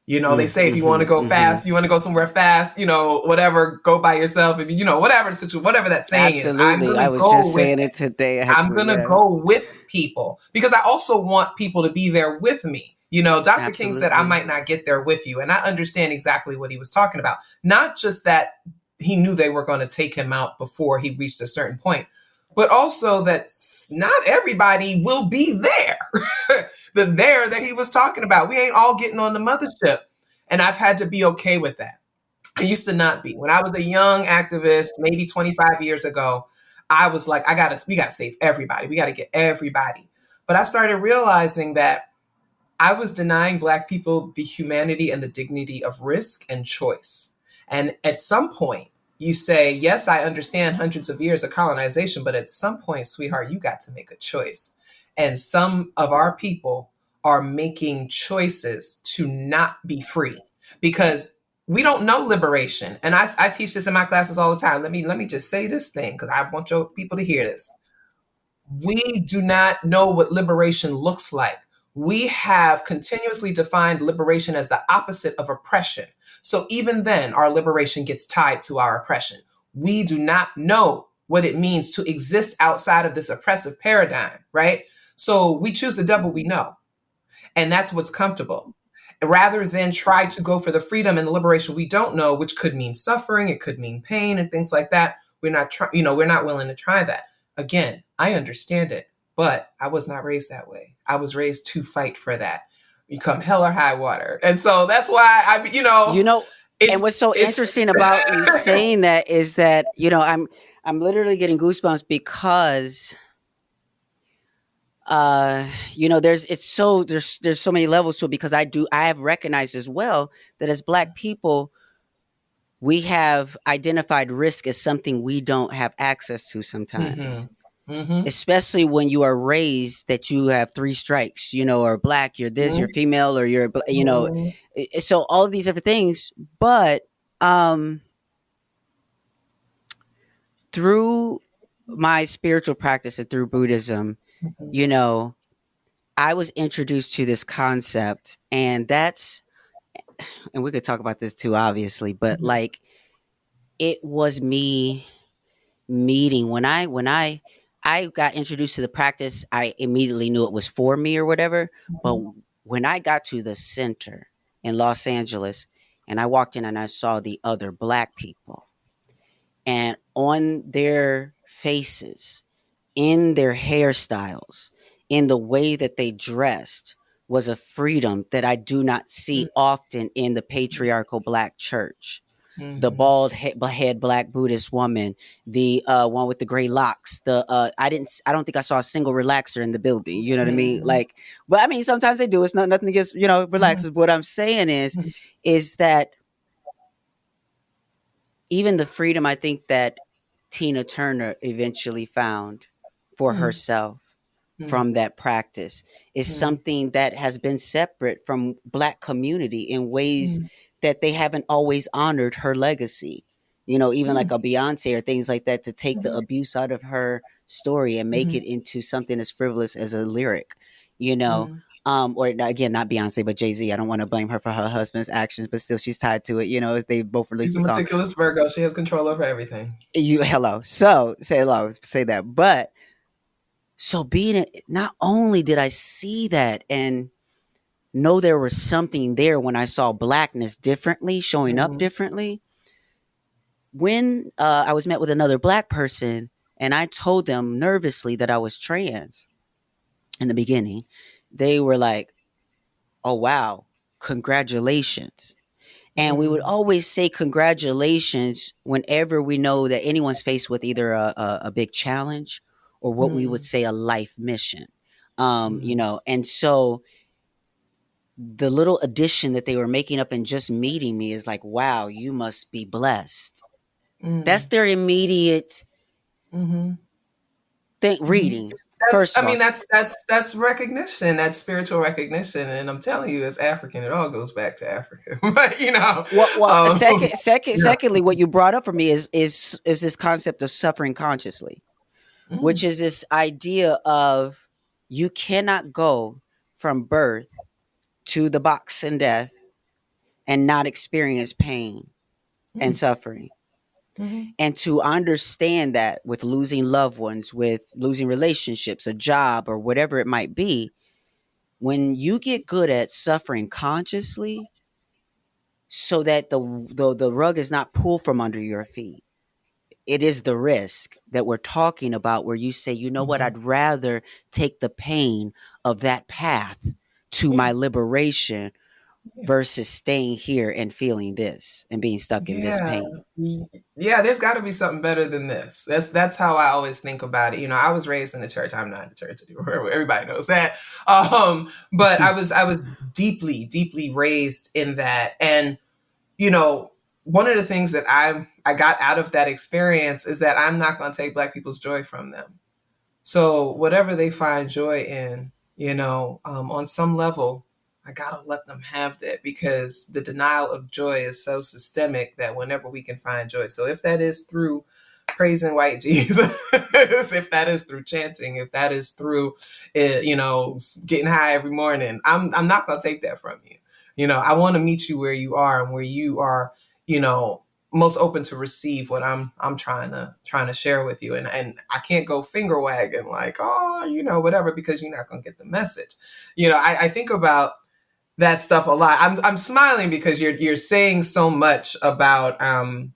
They say if you want to go fast, you want to go somewhere fast, whatever, go by yourself. If whatever the situation, whatever that saying is, Absolutely. I was just saying it today, I'm actually. going to Yes. go with people because I also want people to be there with me. Dr. King said, I might not get there with you. And I understand exactly what he was talking about. Not just that he knew they were going to take him out before he reached a certain point, but also that not everybody will be there. The there that he was talking about. We ain't all getting on the mothership. And I've had to be okay with that. I used to not be. When I was a young activist, maybe 25 years ago, I was like, we gotta save everybody. We gotta get everybody. But I started realizing that I was denying Black people the humanity and the dignity of risk and choice. And at some point, you say, yes, I understand hundreds of years of colonization, but at some point, sweetheart, you got to make a choice. And some of our people are making choices to not be free because we don't know liberation. And I teach this in my classes all the time. Let me just say this thing because I want your people to hear this. We do not know what liberation looks like. We have continuously defined liberation as the opposite of oppression. So even then, our liberation gets tied to our oppression. We do not know what it means to exist outside of this oppressive paradigm, right? So we choose the devil we know. And that's what's comfortable. Rather than try to go for the freedom and the liberation we don't know, which could mean suffering, it could mean pain and things like that. We're not willing to try that. Again, I understand it, but I was not raised that way. I was raised to fight for that. You come hell or high water. And so that's why and what's so interesting about you saying that is that, I'm literally getting goosebumps because there's so many levels to it because I have recognized as well that as Black people, we have identified risk as something we don't have access to sometimes. Especially when you are raised that you have three strikes, or Black, you're this, you're female, or you're, so all of these different things. But through my spiritual practice and through Buddhism, I was introduced to this concept, and we could talk about this too, obviously, but like it was me meeting when I got introduced to the practice, I immediately knew it was for me or whatever. But when I got to the center in Los Angeles and I walked in and I saw the other Black people, and on their faces, in their hairstyles, in the way that they dressed, was a freedom that I do not see often in the patriarchal Black church. the Mm-hmm. bald head black Buddhist woman, the one with the gray locks. I don't think I saw a single relaxer in the building. You know what I mean? Mm-hmm. Like, but I mean, sometimes they do. It's not nothing against Mm-hmm. relaxers. But what I'm saying is that even the freedom I think that Tina Turner eventually found for herself from that practice is Mm-hmm. something that has been separate from black community in ways that they haven't always honored her legacy. Even like a Beyonce or things like that, to take the abuse out of her story and make Mm-hmm. it into something as frivolous as a lyric, you know. Mm-hmm. Or again, not Beyonce, but Jay-Z. I don't want to blame her for her husband's actions, but still she's tied to it, as they both released She's a a song. meticulous Virgo. She has control over everything. Hello. So say hello, say that. But so not only did I see that and know there was something there when I saw blackness differently, showing up Mm-hmm. differently, when I was met with another black person and I told them nervously that I was trans in the beginning, they were like, oh, wow, congratulations. And we would Mm-hmm. always say congratulations whenever we know that anyone's faced with either a big challenge or what we would say a life mission. And so the little addition that they were making up in just meeting me is like, wow, you must be blessed. That's their immediate Mm-hmm. thing Mm-hmm. reading. That's, First I of all, mean, that's recognition. That's spiritual recognition. And I'm telling you, as African, it all goes back to Africa. But yeah. secondly, what you brought up for me is this concept of suffering consciously, which Mm, is this idea of you cannot go from birth to the box and death and not experience pain and mm, suffering. mm, And to understand that with losing loved ones, with losing relationships, a job, or whatever it might be, when you get good at suffering consciously so that the rug is not pulled from under your feet, it is the risk that we're talking about where you say, you know what, mhm. I'd rather take the pain of that path to Yeah, my liberation yeah. versus staying here and feeling this and being stuck in this Yeah. pain. Yeah, there's got to be something better than this. That's how I always think about it. I was raised in the church. I'm not in the church anymore. Everybody knows that. But I was deeply, deeply raised in that. And you know, one of the things that I got out of that experience is that I'm not going to take Black people's joy from them. So whatever they find joy in, on some level, I gotta let them have that, because the denial of joy is so systemic that whenever we can find joy, so if that is through praising white Jesus, if that is through chanting, if that is through, getting high every morning, I'm not gonna take that from you. I want to meet you where you are and where you are, you know, most open to receive what I'm trying to share with you. And I can't go finger wagging like, oh, whatever, because you're not gonna get the message. I think about that stuff a lot. I'm smiling because you're saying so much about and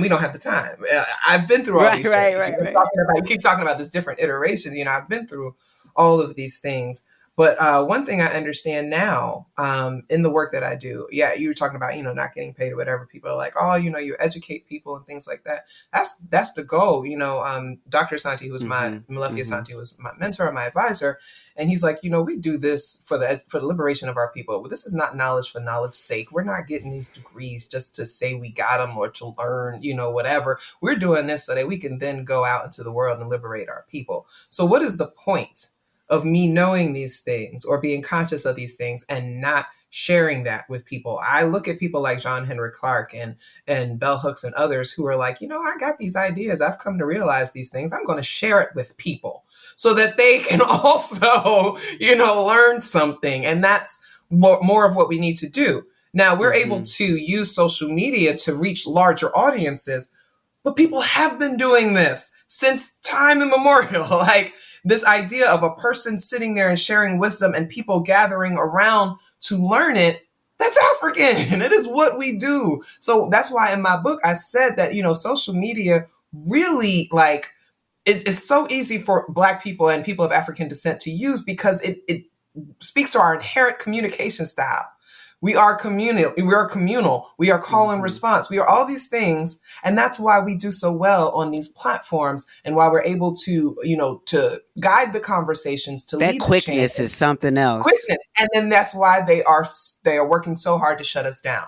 we don't have the time. I've been through all Right, these right, changes. right, right. You keep talking about this different iterations. I've been through all of these things. But one thing I understand now, in the work that I do, yeah, you were talking about, not getting paid or whatever. People are like, oh, you educate people and things like that. That's the goal. Dr. Santi, who's my Mm-hmm. Malefia Mm-hmm. Santi, was my mentor, my advisor, and he's like, we do this for the liberation of our people. But this is not knowledge for knowledge's sake. We're not getting these degrees just to say we got them or to learn, whatever. We're doing this so that we can then go out into the world and liberate our people. So what is the point of me knowing these things or being conscious of these things and not sharing that with people? I look at people like John Henrik Clarke and Bell Hooks and others who are like, I got these ideas. I've come to realize these things. I'm going to share it with people so that they can also, learn something. And that's more of what we need to do. Now, we're able Mm-hmm. to use social media to reach larger audiences, but people have been doing this since time immemorial. Like this idea of a person sitting there and sharing wisdom and people gathering around to learn it, that's African. It is what we do. So that's why in my book, I said that, social media really it's so easy for Black people and people of African descent to use because it speaks to our inherent communication style. We are communal. We are communal. We are call and Hmm. response. We are all these things. And that's why we do so well on these platforms and why we're able to, to guide the conversations, to That lead the change quickness and is something else. quickness. And then that's why they are working so hard to shut us down.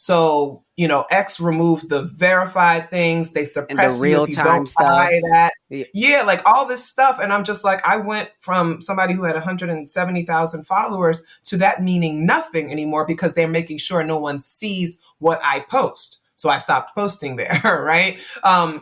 So, X removed the verified things. They And the suppress you real if you time don't buy stuff. that. Yeah. Yeah, like all this stuff. And I'm just like, I went from somebody who had 170,000 followers to that meaning nothing anymore because they're making sure no one sees what I post. So I stopped posting there, right?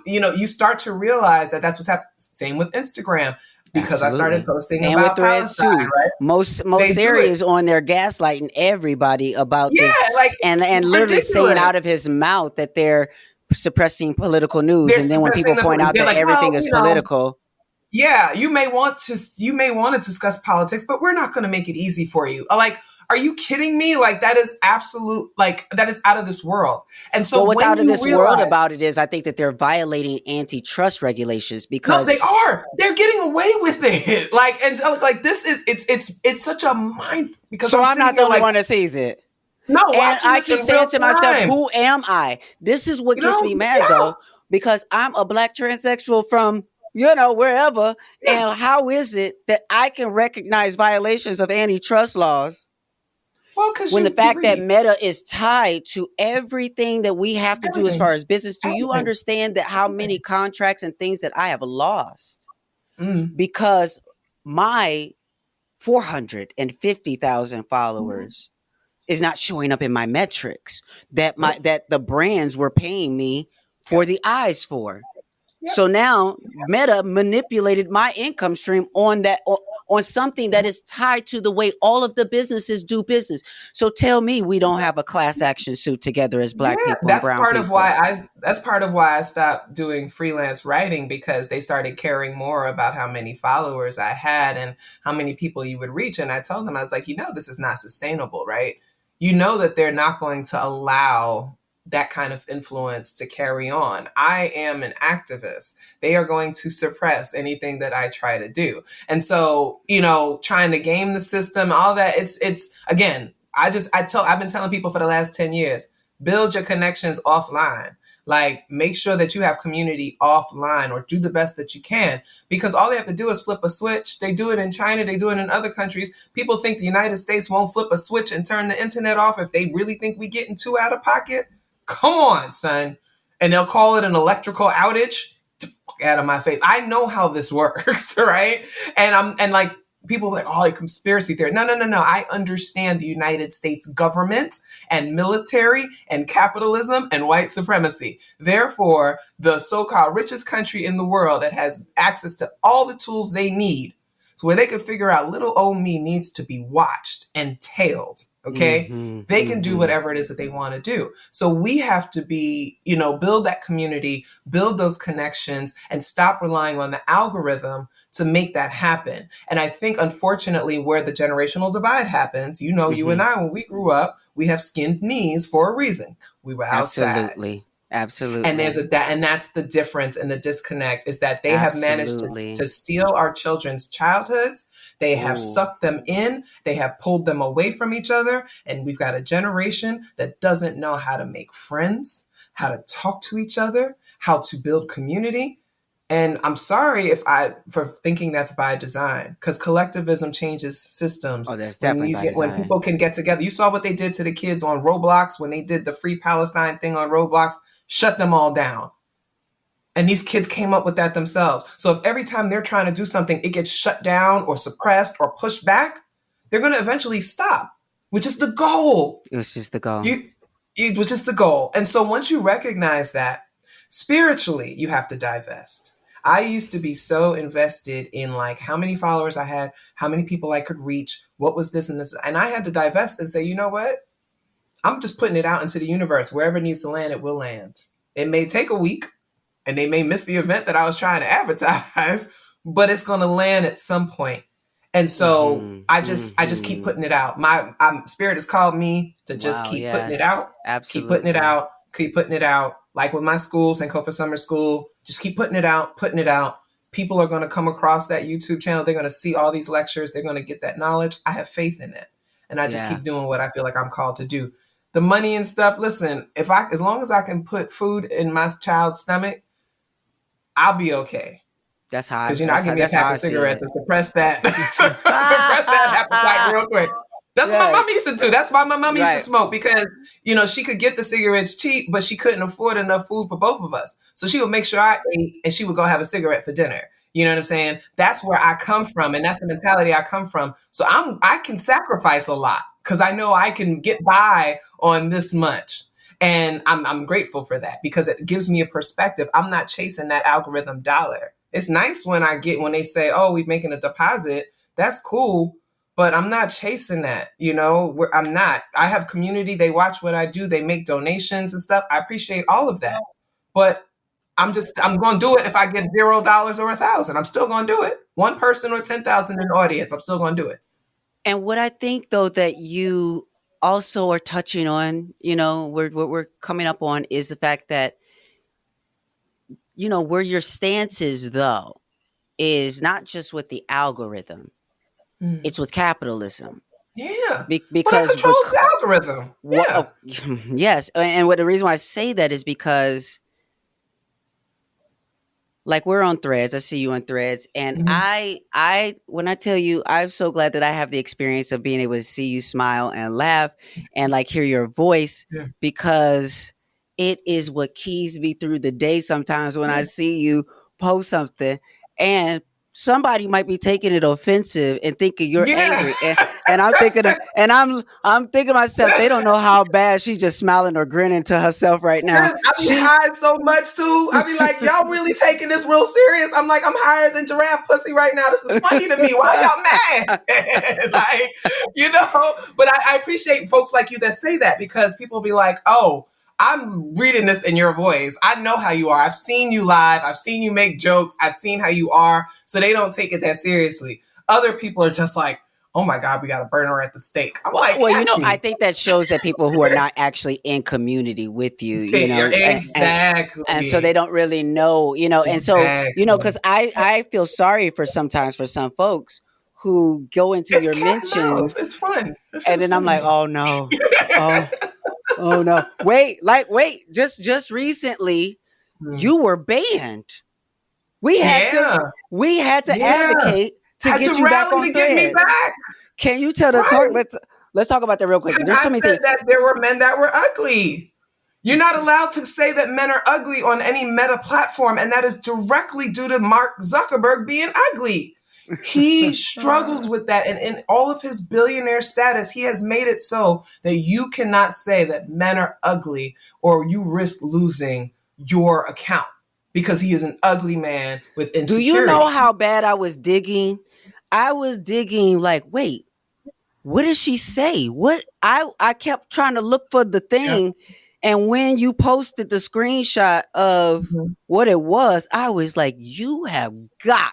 You start to realize that that's what's happening. Same with Instagram because I started Absolutely. posting And with about threads Palestine, too. right? Most They do it. areas on there gaslighting everybody about this, Yeah, like and literally saying ridiculous. out of his mouth that they're suppressing political news. They're And then when people suppressing point out they're that like, well, everything is political, yeah, you may want to discuss politics, but we're not going to make it easy for you. Like, are you kidding me? Like that is absolute, like that is out of this world. And so well, what's when out of you this world realize, about it is I think that they're violating antitrust regulations no, because, they're getting away with it. Like, Angelica, like this is, it's such a mind because so I'm I'm sitting not the here only like, one that sees it. no, And watching I this keep in real saying to myself, time. who am I? This is what gets me mad Yeah, though, because I'm a black transsexual from, wherever. yeah. And how is it that I can recognize violations of antitrust laws Well, because when the you fact that read Meta is tied to everything that we have to do as far everything, as business? Do you everything, understand that how many everything. contracts and things that I have lost Mm, because my 450,000 mm, followers is not showing up in my metrics that nope. the brands were paying me for Yep. the eyes for. Yep. So now Meta manipulated my income stream on something that Yep. is tied to the way all of the businesses do business. So tell me we don't have a class action suit together as Yeah, black people and brown people. that's part of why I stopped doing freelance writing because they started caring more about how many followers I had and how many people you would reach. And I told them, I was like, this is not sustainable, right? You know that they're not going to allow that kind of influence to carry on. I am an activist. They are going to suppress anything that I try to do. And so, trying to game the system, all that, it's again, I've been telling people for the last 10 years, build your connections offline. Like make sure that you have community offline or do the best that you can because all they have to do is flip a switch. They do it in China, they do it in other countries. People think the United States won't flip a switch and turn the internet off if they really think we getting too out of pocket. Come on, son. And they'll call it an electrical outage. Out of my face. I know how this works, right? And like people are like, oh, like conspiracy theory. No, no, no, no. I understand the United States government and military and capitalism and white supremacy. Therefore, the so-called richest country in the world that has access to all the tools they need, so where they can figure out little old me needs to be watched and tailed. Okay. Mm-hmm, They can do mm-hmm. whatever it is that they want to do. So we have to be, build that community, build those connections, and stop relying on the algorithm to make that happen. And I think, unfortunately, where the generational divide happens, you and Mm-hmm. I, when we grew up, we have skinned knees for a reason. We were outside. Absolutely. And Absolutely. and that's the difference and the disconnect is that they have managed Absolutely. to steal our children's childhoods. They have Oh, sucked them in. They have pulled them away from each other. And we've got a generation that doesn't know how to make friends, how to talk to each other, how to build community. And I'm sorry for thinking that's by design, because collectivism changes systems. oh, that's When definitely by when design. people can get together, you saw what they did to the kids on Roblox when they did the Free Palestine thing on Roblox, shut them all down. And these kids came up with that themselves. So if every time they're trying to do something, it gets shut down or suppressed or pushed back, they're going to eventually stop, which is the goal. It was just the goal. You, which is the goal. And so once you recognize that, spiritually, you have to divest. I used to be so invested in like how many followers I had, how many people I could reach, what was this and this. And I had to divest and say, you know what? I'm just putting it out into the universe. Wherever it needs to land, it will land. It may take a week and they may miss the event that I was trying to advertise, but it's going to land at some point. And so Mm-hmm. I just keep Mm-hmm. putting it out. My spirit has called me to just Wow, keep putting it yes. out, keep putting it Absolutely. out, keep putting it out. Like with my school, St. Cofa Summer School, just keep putting it out, putting it out. People are going to come across that YouTube channel. They're going to see all these lectures. They're going to get that knowledge. I have faith in it. and I just Yeah, keep doing what I feel like I'm called to do. The money and stuff, listen, as long as I can put food in my child's stomach, I'll be okay. that's how Because I give me a that's how pack I of see cigarettes it. to suppress that suppress that appetite real quick. That's what my mom Yes, used to do. That's why my mom used to right. smoke, because she could get the cigarettes cheap, but she couldn't afford enough food for both of us. So she would make sure I ate, and she would go have a cigarette for dinner. You know what I'm saying? That's where I come from, and that's the mentality I come from. So I can sacrifice a lot because I know I can get by on this much. And I'm grateful for that because it gives me a perspective. I'm not chasing that algorithm dollar. It's nice when they say, "Oh, we're making a deposit." That's cool, but I'm not chasing that. I'm not. I have community. They watch what I do. They make donations and stuff. I appreciate all of that, but I'm going to do it if I get $0 or 1,000. I'm still going to do it. One person or 10,000 in the audience. I'm still going to do it. And what I think though that you also are touching on, what we're coming up on is the fact that, where your stance is though, is not just with the algorithm, Mm. it's with capitalism. Yeah. Well, that Because controls the algorithm. what, Yeah. oh, yes. And what the reason why I say that is because, like, we're on Threads. I see you on Threads, and Mhm. when I tell you, I'm so glad that I have the experience of being able to see you smile and laugh, and like hear your voice, Yeah. because it is what keys me through the day. Sometimes when Yeah. I see you post something, and somebody might be taking it offensive and thinking you're Yeah. angry, and I'm thinking to myself, they don't know how bad she's just smiling or grinning to herself right now. Sis, I be She high so much too. I be like, y'all really taking this real serious? I'm like, I'm higher than giraffe pussy right now. This is funny to me. Why y'all mad? Like, but I appreciate folks like you that say that, because people be like, oh, I'm reading this in your voice. I know how you are. I've seen you live. I've seen you make jokes. I've seen how you are. So they don't take it that seriously. Other people are just like, oh my God, we got to burn her at the stake. I'm like, Well, catch I me. think that shows that people who are not actually in community with you, and so they Exactly. don't really know, and so, because Exactly. I feel sorry for sometimes for some folks who go into It's your cat and mouse. It's mentions, fun. That shit and is then I'm fun to like, me. oh no, oh oh no, wait, just recently Hmm. you were banned. We had to Yeah. we had to Yeah. advocate to Had to get you back rally on to get me Threads. back. Can you tell the talk? Right. Let's talk about that real quick. Because There's I so many said things. that there were men that were ugly. You're not allowed to say that men are ugly on any meta platform, and that is directly due to Mark Zuckerberg being ugly. He struggles with that, and in all of his billionaire status, he has made it so that you cannot say that men are ugly or you risk losing your account because he is an ugly man with Do you know insecurity. how bad I was digging? I was digging like, wait, what did she say? What I kept trying to look for the Yeah. thing, and when you posted the screenshot of Mhm. what it was, I was like, you have got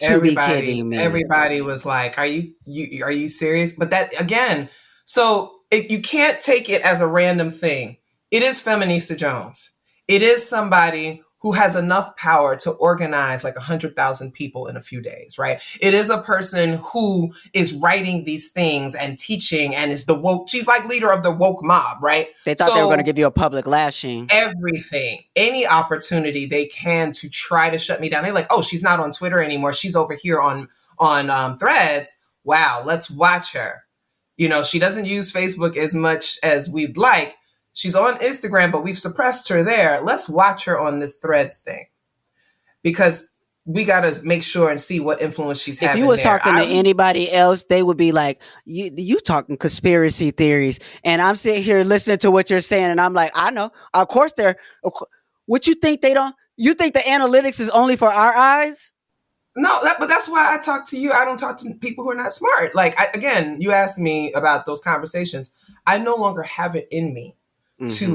to be kidding me. Everybody was like, are you serious?" But that again, so you can't take it as a random thing. It is Feminista Jones. It is somebody who has enough power to organize like 100,000 people in a few days, right? It is a person who is writing these things and teaching and is the woke. She's like leader of the woke mob, right? They thought they were going to So give you a public lashing. everything, any opportunity they can to try to shut me down. They're like, oh, she's not on Twitter anymore. She's over here on Threads. Wow, let's watch her. She doesn't use Facebook as much as we'd like. She's on Instagram, but we've suppressed her there. Let's watch her on this Threads thing because we got to make sure and see what influence she's If you having was there. talking to anybody else, they would be like, you talking conspiracy theories. And I'm sitting here listening to what you're saying, and I'm like, I know. Of course they're what you think they don't you think the analytics is only for our eyes? No, but that's why I talk to you. I don't talk to people who are not smart. Like, again, you asked me about those conversations. I no longer have it in me Mm-hmm. to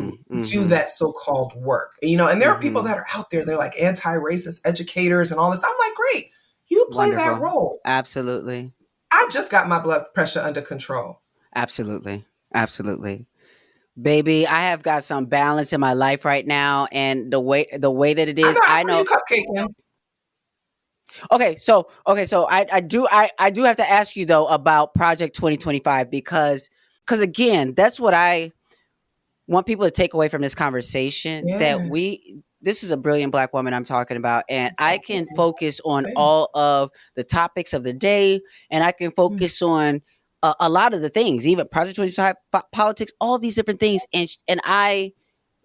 do Mm-hmm. that so-called work. And there are people Mm-hmm. that are out there, they're like anti-racist educators and all this. I'm like, great, you play that Wonderful. role. Absolutely. I just got my blood pressure under control. Absolutely. Absolutely. Baby, I have got some balance in my life right now, and the way that it I is, know I I saw you know cupcaking. I do have to ask you though about Project 2025 because again, that's what I want people to take away from this conversation, that Yeah. this is a brilliant black woman I'm talking about, and I can Absolutely. focus on Same. all of the topics of the day, and I can Mm, focus on a lot of the things, even Project 25 politics, all these different things, and I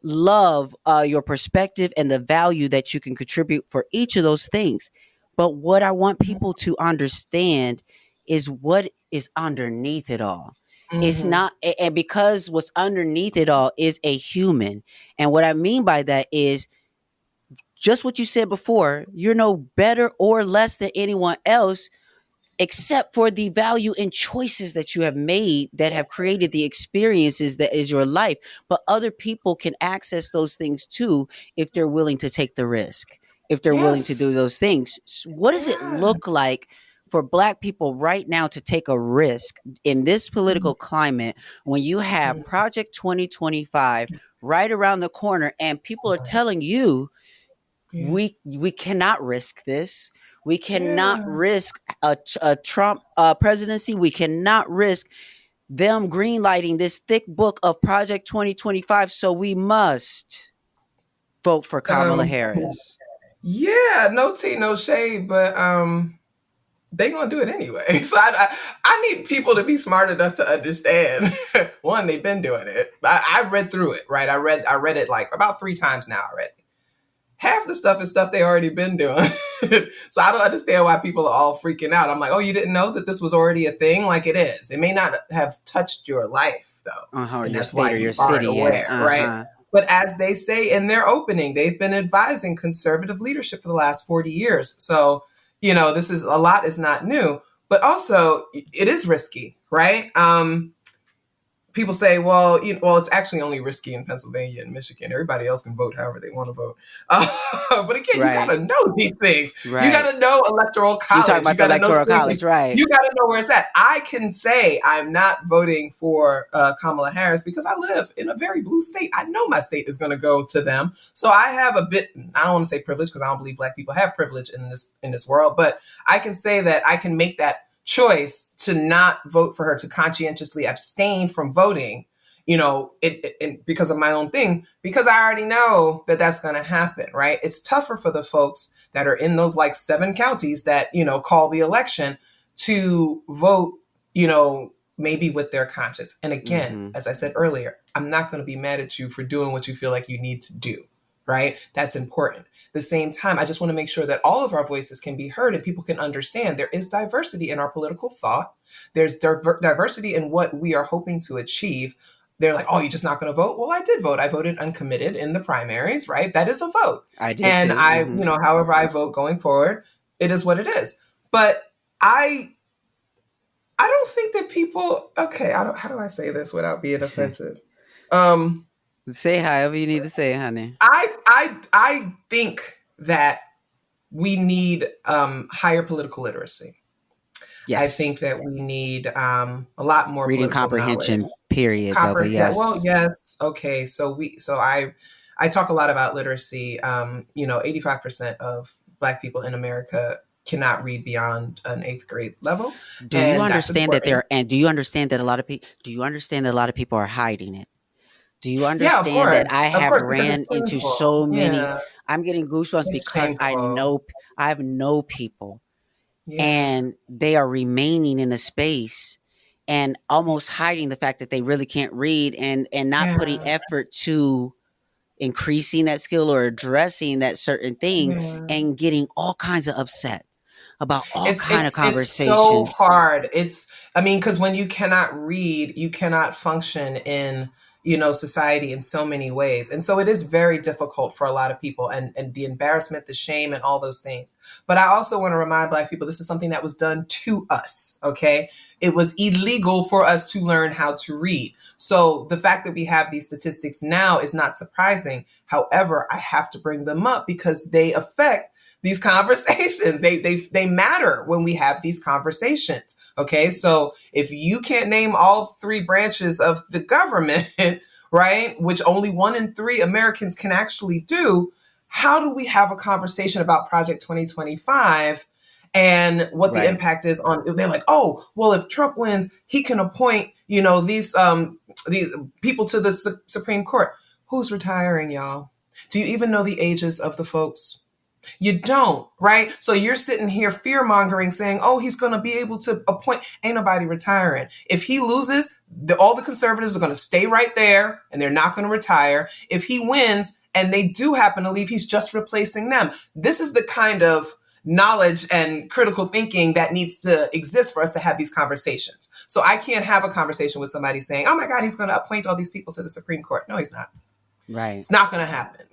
love your perspective and the value that you can contribute for each of those things. But what I want people to understand is what is underneath it all. It's mhm. not, and because what's underneath it all is a human. And what I mean by that is just what you said before, you're no better or less than anyone else except for the value and choices that you have made that have created the experiences that is your life. But other people can access those things too if they're willing to take the risk, if they're willing to do Yes. those things. What does it Yeah. look like for Black people right now to take a risk in this Mm, political climate when you have mm, Project 2025 right around the corner and people are right. telling you Yeah. we cannot risk this. We cannot Yeah. risk a Trump presidency. We cannot risk them greenlighting this thick book of Project 2025. So we must vote for Kamala Um, Harris. yeah, no tea, no shade, but they gonna do it anyway. So I need people to be smart enough to understand. One, they've been doing it. I read through it, right? I read it like about 3 times now already. Half the stuff is stuff they already been doing. So I don't understand why people are all freaking out. I'm like, oh, you didn't know that this was already a thing? Like it is. It may not have touched your life though. Or And your that's why state or you your aren't city. Yeah. aware, right? But as they say in their opening, they've been advising conservative leadership for the last 40 years. So, this is a lot is not new, but also it is risky, right? People say, well, it's actually only risky in Pennsylvania and Michigan. Everybody else can vote however they want to vote. But again, you got Right. to know these things. You Right. got to know electoral You talking college. You about the got to know electoral seriously. college, right? You got to know where it's at. I can say I'm not voting for Kamala Harris because I live in a very blue state. I know my state is going to go to them. So I have a bit. I don't want to say privilege because I don't believe Black people have privilege in this world. But I can say that I can make that choice to not vote for her, to conscientiously abstain from voting, because of my own thing, because I already know that that's going to happen, right? It's tougher for the folks that are in those like 7 counties that, call the election to vote, maybe with their conscience. And again, Mm-hmm. as I said earlier, I'm not going to be mad at you for doing what you feel like you need to do, right? That's important. At the same time, I just want to make sure that all of our voices can be heard and people can understand there is diversity in our political thought. There's diversity in what we are hoping to achieve. They're like, oh, you're just not going to vote? Well, I did vote. I voted uncommitted in the primaries, right? That is a vote. I did And too. I, Mm-hmm. however I vote going forward, it is what it is. But I don't think that people, okay, how do I say this without being offensive? Um, Say however you need to say, honey. I think that we need higher political literacy. I Yes. think that we need a lot more Reading political knowledge. comprehension, period, though, but Yeah, well, yes. yes. Okay. So I talk a lot about literacy. 85% of Black people in America cannot read beyond an 8th grade level. Do you And that's understand that important. do you understand that a lot of people, do you understand that a lot of people are hiding it? Do you Yeah, of understand that course. I Of have course, because ran it's into shameful. so many, Yeah. I'm getting goosebumps It's because I shameful. know, I've know people Yeah. and they are remaining in a space and almost hiding the fact that they really can't read and not putting Yeah. effort to increasing that skill or addressing that certain thing Yeah. and getting all kinds of upset about all It's kind of it's it's so conversations. hard. I mean, because when you cannot read, you cannot function in society in so many ways, and so it is very difficult for a lot of people, and the embarrassment, the shame, and all those things. But I also want to remind Black people this is something that was done to us. Okay, it was illegal for us to learn how to read. So the fact that we have these statistics now is not surprising. However, I have to bring them up because they affect these conversations. They matter when we have these conversations. Okay, so if you can't name all 3 branches of the government, right, which only 1 in 3 Americans can actually do, how do we have a conversation about Project 2025 and what the Right. impact is on. They're like, oh, well, if Trump wins, he can appoint, these people to the Supreme Court. Who's retiring, y'all? Do you even know the ages of the folks? You don't, right? So you're sitting here fear mongering, saying, "Oh, he's going to be able to appoint." Ain't nobody retiring. If he loses, all the conservatives are going to stay right there, and they're not going to retire. If he wins, and they do happen to leave, he's just replacing them. This is the kind of knowledge and critical thinking that needs to exist for us to have these conversations. So I can't have a conversation with somebody saying, "Oh my God, he's going to appoint all these people to the Supreme Court." No, he's not. Right. It's not going to happen.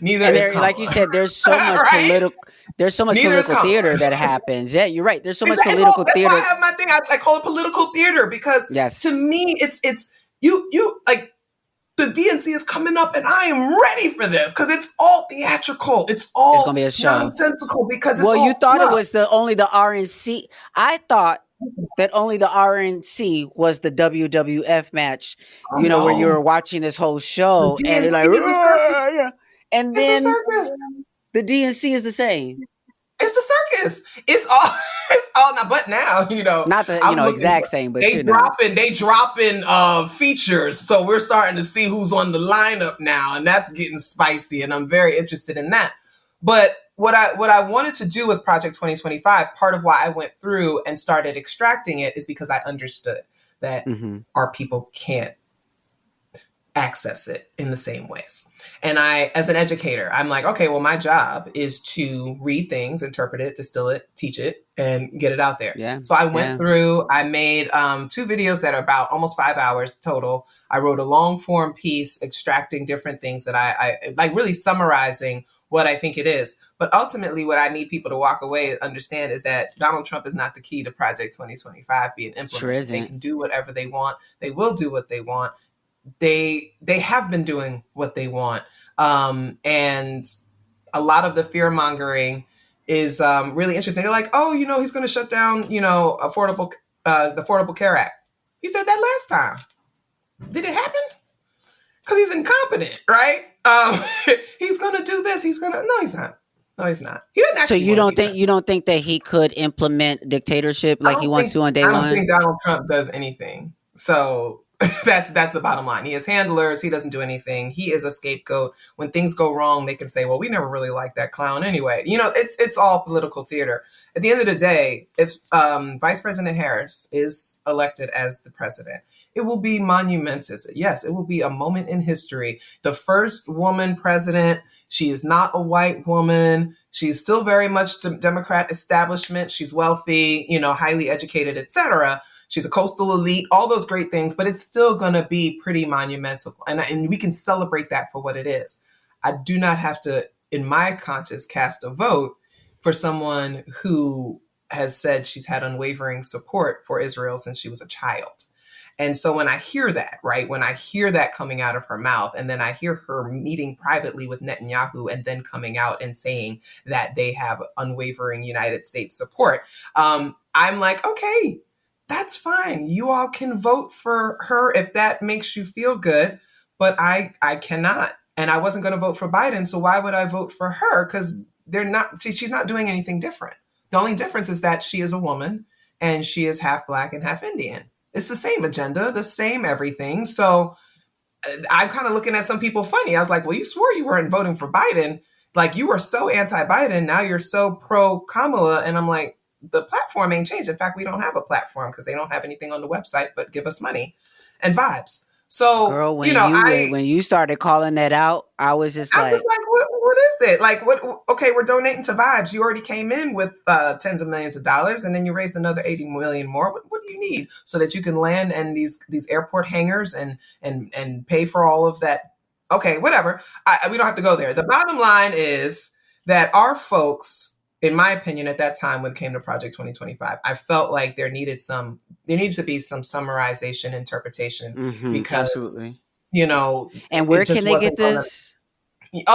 Neither And is there, like you Kamala. said, there's so much Right? there's so much Neither is political theater Kamala. that happens. Yeah, you're right. There's so much That's political why I theater. have my thing. I call it political theater because to Yes. me, it's you like the DNC is coming up, and I am ready for this because it's all theatrical. It's It's all gonna be a show. nonsensical because it's Well, you all thought it fluff. was only the RNC. I thought that only the RNC was the WWF match, Oh where you were no, watching this whole the show and you're like, DNC is a circus. "Rrrr," and It's a then circus. the DNC is the same. It's a circus. It's all it's all now. But now, Not the, I'm looking. exact same, but They dropping features. So we're starting to see who's on the lineup now, and that's getting spicy. And I'm very interested in that. But what I wanted to do with Project 2025, part of why I went through and started extracting it is because I understood that our people can't access it in the same ways. And I, as an educator, I'm like, okay, well, my job is to read things, interpret it, distill it, teach it, and get it out there. Yeah. So I went through, I made 2 videos that are about almost 5 hours total. I wrote a long form piece extracting different things that I like, really summarizing what I think it is. But ultimately, what I need people to walk away and understand is that Donald Trump is not the key to Project 2025 being implemented. Sure isn't. They can do whatever they want. They will do what they want. They have been doing what they want. And a lot of the fear mongering is really interesting. They're like, oh, he's going to shut down, the Affordable Care Act. He said that last time. Did it happen? Because he's incompetent, right? He's going to do this. No, he's not. No, he's not. He doesn't actually. So you don't think that he could implement dictatorship like he wants to on day one? I don't think Donald Trump does anything. So that's the bottom line. He has handlers. He doesn't do anything. He is a scapegoat. When things go wrong, they can say, well, we never really liked that clown anyway. It's all political theater. At the end of the day, if Vice President Harris is elected as the president, it will be monumentous. Yes, it will be a moment in history. The first woman president. She is not a white woman. She's still very much Democrat establishment. She's wealthy, highly educated, etc. She's a coastal elite, all those great things, but it's still going to be pretty monumental. And we can celebrate that for what it is. I do not have to, in my conscience, cast a vote for someone who has said she's had unwavering support for Israel since she was a child. And so when I hear that, right, when I hear that coming out of her mouth, and then I hear her meeting privately with Netanyahu and then coming out and saying that they have unwavering United States support, I'm like, okay, that's fine. You all can vote for her if that makes you feel good, but I cannot. And I wasn't going to vote for Biden, so why would I vote for her? Because she's not doing anything different. The only difference is that she is a woman and she is half Black and half Indian. It's the same agenda, the same everything. So I'm kind of looking at some people funny. I was like, well, you swore you weren't voting for Biden. Like, you were so anti-Biden. Now you're so pro-Kamala. And I'm like, the platform ain't changed. In fact, we don't have a platform because they don't have anything on the website but give us money and vibes. So, girl, when you started calling that out, I was just like, what is it? Like, what? Okay, we're donating to Vibes. You already came in with tens of millions of dollars, and then you raised another 80 million more. What do you need so that you can land in these airport hangars and pay for all of that? Okay, whatever. We don't have to go there. The bottom line is that our folks, in my opinion, at that time when it came to Project 2025, I felt like there needed to be some summarization, interpretation, because absolutely. And where can they get this?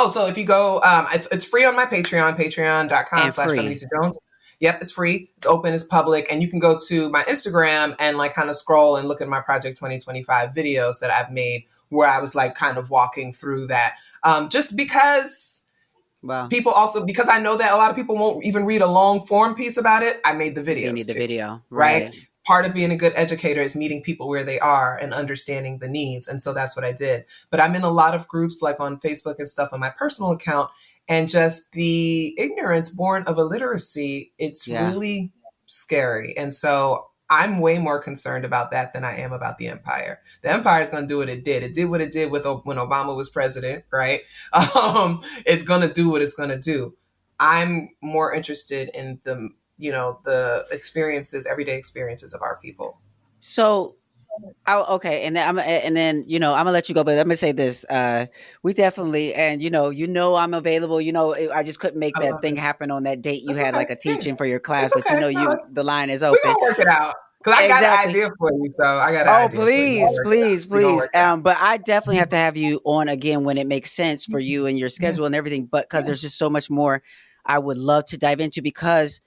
So if you go, it's free on my Patreon, patreon.com/Feminista Jones. Yep, it's free. It's open, it's public. And you can go to my Instagram and like kind of scroll and look at my Project 2025 videos that I've made where I was like kind of walking through that. Just because Wow. People also, because I know that a lot of people won't even read a long form piece about it, I made the They need videos the too, video. right? Right. Part of being a good educator is meeting people where they are and understanding the needs. And so that's what I did. But I'm in a lot of groups like on Facebook and stuff on my personal account. And just the ignorance born of illiteracy, it's Yeah. really scary. And so I'm way more concerned about that than I am about the empire. The empire is going to do what it did. It did what it did with when Obama was president, right? It's going to do what it's going to do. I'm more interested in the experiences, everyday experiences of our people. So, okay, and then I'm gonna let you go, but I'm gonna say this: we definitely, and I'm available. I just couldn't make I that love thing it. happen on that date. You That's had okay. like a Yeah, teaching for your class, it's but okay. No, the line is we're open. gonna work it out because I got an Exactly. idea for you. So I got an Oh, idea for you. We're gonna please, work it out. please, We're gonna please. work it out. But I definitely have to have you on again when it makes sense for you and your Yeah, schedule and everything. But because yeah. there's just so much more I would love to dive into because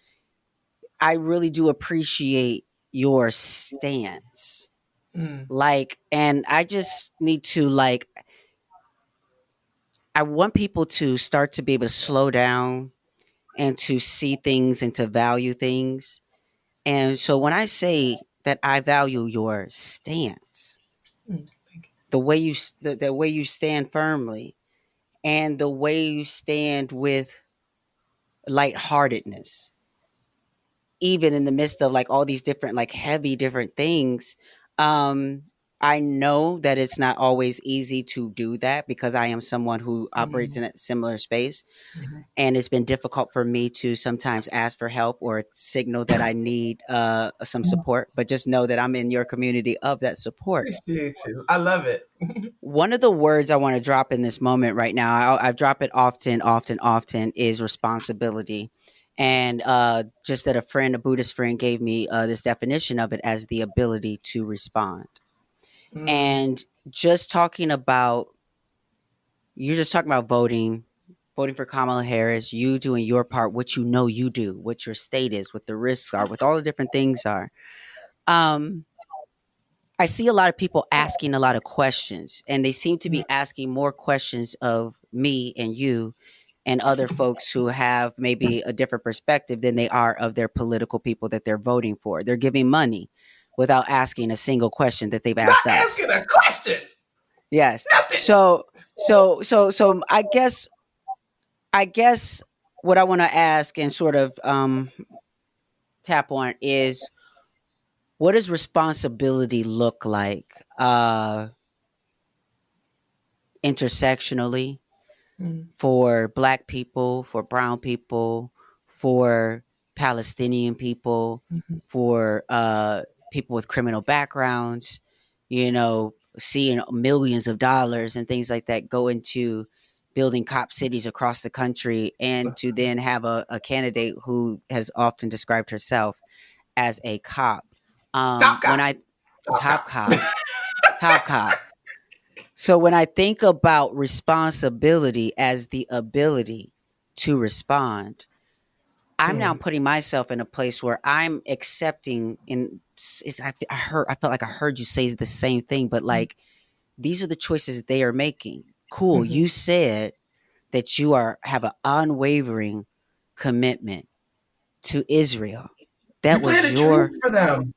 I really do appreciate your stance. Mm, Like, and I just need to like, I want people to start to be able to slow down and to see things and to value things. And so when I say that I value your stance, thank the way you stand firmly and the way you stand with lightheartedness, even in the midst of like all these different, like heavy different things. Um, I know that it's not always easy to do that because I am someone who you. operates in a similar space. Mhm. And it's been difficult for me to sometimes ask for help or signal that I need some support, but just know that I'm in your community of that support. Appreciate you. I love it. One of the words I want to drop in this moment right now, I drop it often, often, often, is responsibility. And just that a Buddhist friend, gave me this definition of it as the ability to respond. Mm, And just talking about, you're just talking about voting for Kamala Harris, you doing your part, what you know you do, what your state is, what the risks are, what all the different things are. Um, I see a lot of people asking a lot of questions, and they seem to mm, be asking more questions of me and you and other folks who have maybe a different perspective than they are of their political people that they're voting for. They're giving money without asking a single question that they've not asked us. asking a question. Yes. Nothing. So I guess what I want to ask and sort of tap on is, what does responsibility look like intersectionally Mm, for Black people, for Brown people, for Palestinian people, mhm, for people with criminal backgrounds, seeing millions of dollars and things like that go into building cop cities across the country, and to then have a candidate who has often described herself as a cop. Top When cop. I Top top cop. cop, top cop. So when I think about responsibility as the ability to respond, I'm now Mm, putting myself in a place where I'm accepting. I felt like I heard you say the same thing, but like, these are the choices they are making. Cool. mhm. You said that you have an unwavering commitment to Israel. We That was planted trees your for them.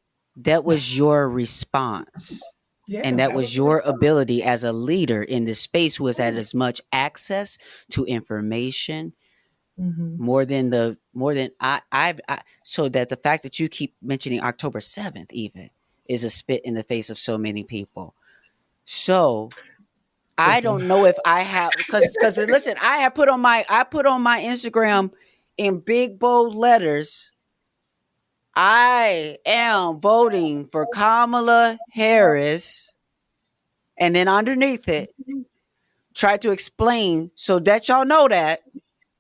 response. And Yeah, that that was was the your response. ability as a leader in this space who has had Yeah. as much access to information Mhm. more than so that the fact that you keep mentioning October 7th even is a spit in the face of so many people. So I Listen, don't know if I have, because listen, I put on my Instagram in big bold letters, I am voting for Kamala Harris, and then underneath it try to explain so that y'all know that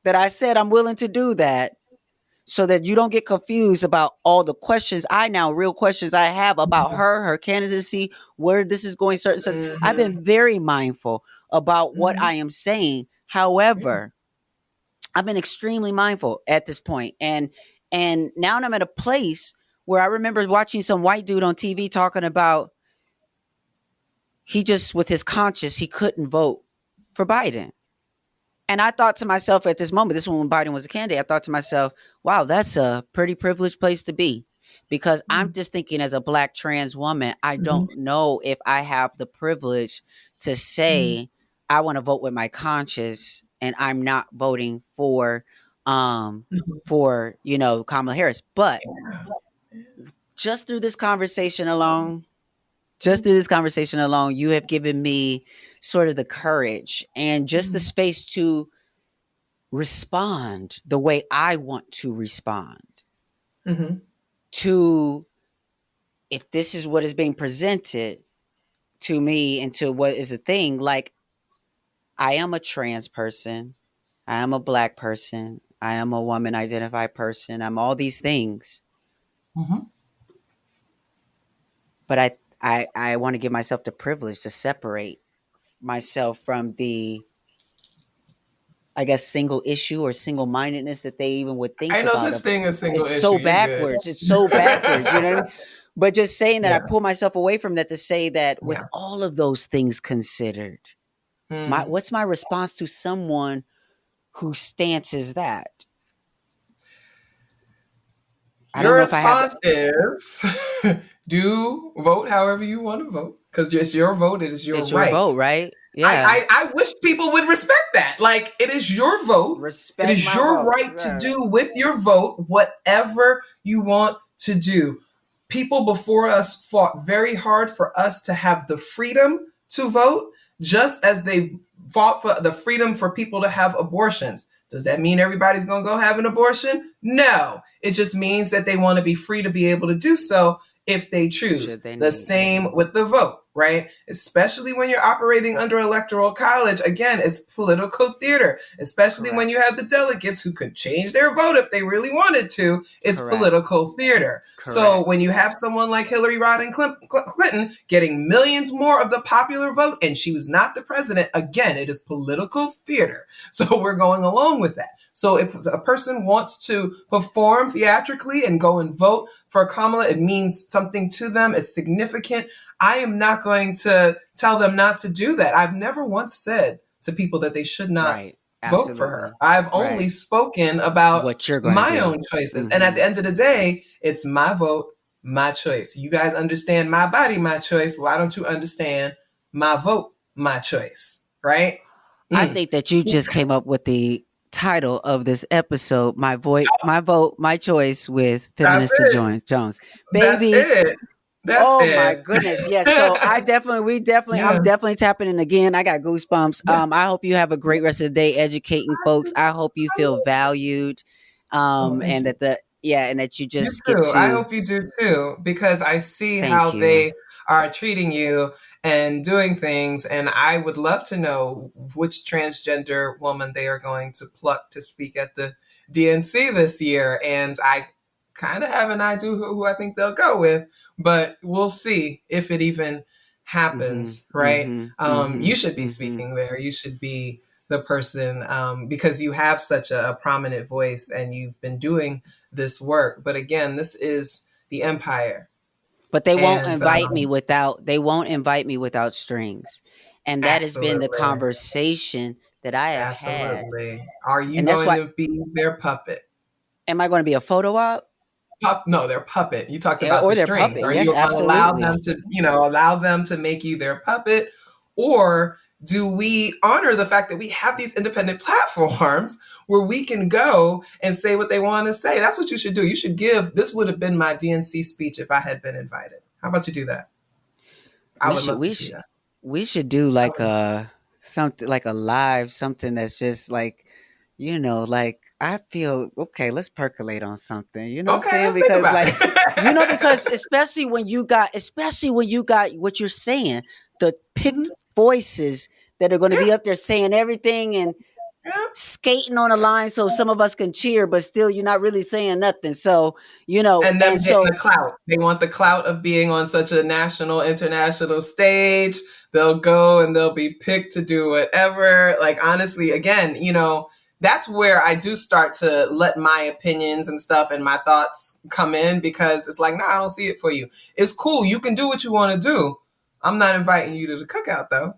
I said I'm willing to do that, so that you don't get confused about all the questions real questions I have about her candidacy, where this is going, certain such. I've mhm, been very mindful about what mhm, I am saying. yeah. However, I've been extremely mindful at this point, and now I'm at a place where I remember watching some white dude on TV talking about, he just, with his conscience, he couldn't vote for Biden. And I thought to myself at this moment, this is when Biden was a candidate, I thought to myself, wow, that's a pretty privileged place to be. Because I'm just thinking as a black trans woman, I Mhm. don't know if I have the privilege to Mhm. say I want to vote with my conscience and I'm not voting um Mhm. Kamala Harris. But Yeah. just through this conversation alone, just through this conversation alone, you have given me sort of the courage and just the Mhm. space to respond the way I want to respond Mhm. to if this is what is being presented to me and to what is a thing. Like, I am a trans person, I am a black person, I am a woman identified person, I'm all these things. Mhm. But I want to give myself the privilege to separate myself from the, I guess, single issue or single mindedness that they even would think Ain't no about. such Of thing as single it's issue. so You're good. backwards. It's so backwards. You know what I mean? But just saying that, I Yeah. pull myself away from that to say that with Yeah. all of those things considered, Mm. what's my response to someone whose stance is that? I don't Your know if I have the. response is do vote however you want to vote because it's your vote. It is your It's your right. vote, right? Yeah. I wish people would respect that. Like, it is your vote. It Respect is my your vote. right to Right. do with your vote whatever you want to do. People before us fought very hard for us to have the freedom to vote, just as they fought for the freedom for people to have abortions. Does that mean everybody's going to go have an abortion? No. It just means that they want to be free to be able to do so if they choose. Should they The need? same with the vote, right? Especially when you're operating under electoral college. Again, it's political theater, especially when Correct. you have the delegates who could change their vote if they really wanted to. It's Correct. political theater. So Correct. when you have someone like Hillary Rodham Clinton getting millions more of the popular vote and she was not the president, again, it is political theater. So we're going along with that. So if a person wants to perform theatrically and go and vote for Kamala, it means something to them. It's significant. I am not going to tell them not to do that. I've never once said to people that they should not Right. vote for her. Absolutely. I've only Right. spoken about What you're going to my do. own choices. And at Mm-hmm. the end of the day, it's my vote, my choice. You guys understand my body, my choice. Why don't you understand my vote, my choice? Right? I Mm. think that you just came up with the title of this episode, My Vote, My Choice with That's Feminista it. Jones. That's Baby, it. That's oh my it. goodness. Yes. So I'm Yeah. definitely tapping in again. I got goosebumps. Yeah. I hope you have a Yeah. great rest of the day educating folks. I hope you feel valued. Oh, thank And you. that you You just get too. I to hope you do too, because I see how thank you. they are treating you and doing things. And I would love to know which transgender woman they are going to pluck to speak at the DNC this year. And I kind of have an idea who I think they'll go with, but we'll see if it even Mm-hmm. happens, right? Mm-hmm. Mm-hmm. You should be Mm-hmm. speaking there. You should be the person because you have such a prominent voice and you've been doing this work. But again, this is the empire. But And they won't invite me without strings. And that has been the absolutely, conversation that I have had. absolutely. Are you And that's going why, to be their puppet? am I going to be a photo op? No, their puppet. You talked about Or the their strings. puppet? Are Yes, you going to allow absolutely. them to, allow them to make you their puppet? Or do we honor the fact that we have these independent platforms where we can go and say what they want to say? That's what you should do. You should give, this would have been my DNC speech if I had been invited. How about you do that? I We would should love to we see should that. we should do like a something like a live something that's just like, like I feel okay, let's percolate on something. You know what I'm Okay, saying? let's think Because about like, it. because especially when you got what you're saying, the picked Mhm. voices that are going to Yeah, be up there saying everything and yeah. skating on a line so some of us can cheer, but still you're not really saying nothing. So, And them and getting the so clout. They want the clout of being on such a national, international stage. They'll go and they'll be picked to do whatever. Like, honestly, again, that's where I do start to let my opinions and stuff and my thoughts come in because it's like, nah, I don't see it for you. It's cool. You can do what you want to do. I'm not inviting you to the cookout, though.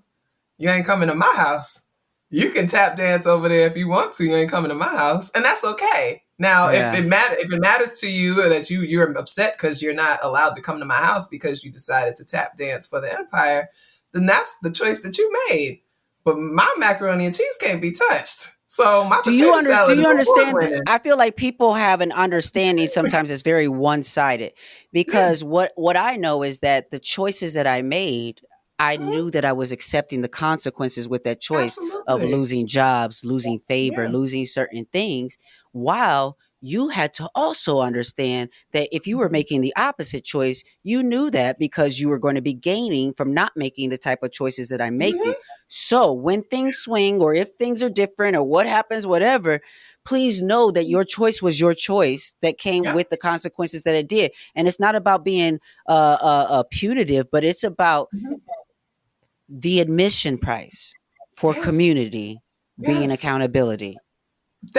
You ain't coming to my house. You can tap dance over there if you want to. You ain't coming to my house, and that's okay. Now, Yeah. if it matters to you that you're upset because you're not allowed to come to my house because you decided to tap dance for the empire, then that's the choice that you made. But my macaroni and cheese can't be touched. So my potato Do salad is you award understand? winning. I feel like people have an understanding sometimes it's very one-sided, Yeah. because what I know is that the choices that I made, I Mhm. knew that I was accepting the consequences with that choice of Absolutely. losing jobs, losing favor, Yeah. losing certain things, while you had to also understand that if you were Mhm. making the opposite choice, you knew that because you were going to be gaining from not making the type of choices that I'm making. Mhm. So when things swing, or if things are different, or what happens, whatever, please know that your choice was your choice that came Yeah. with the consequences that it did. And it's not about being punitive, but it's about Mhm. the admission price for Yes. community being Yes. accountability.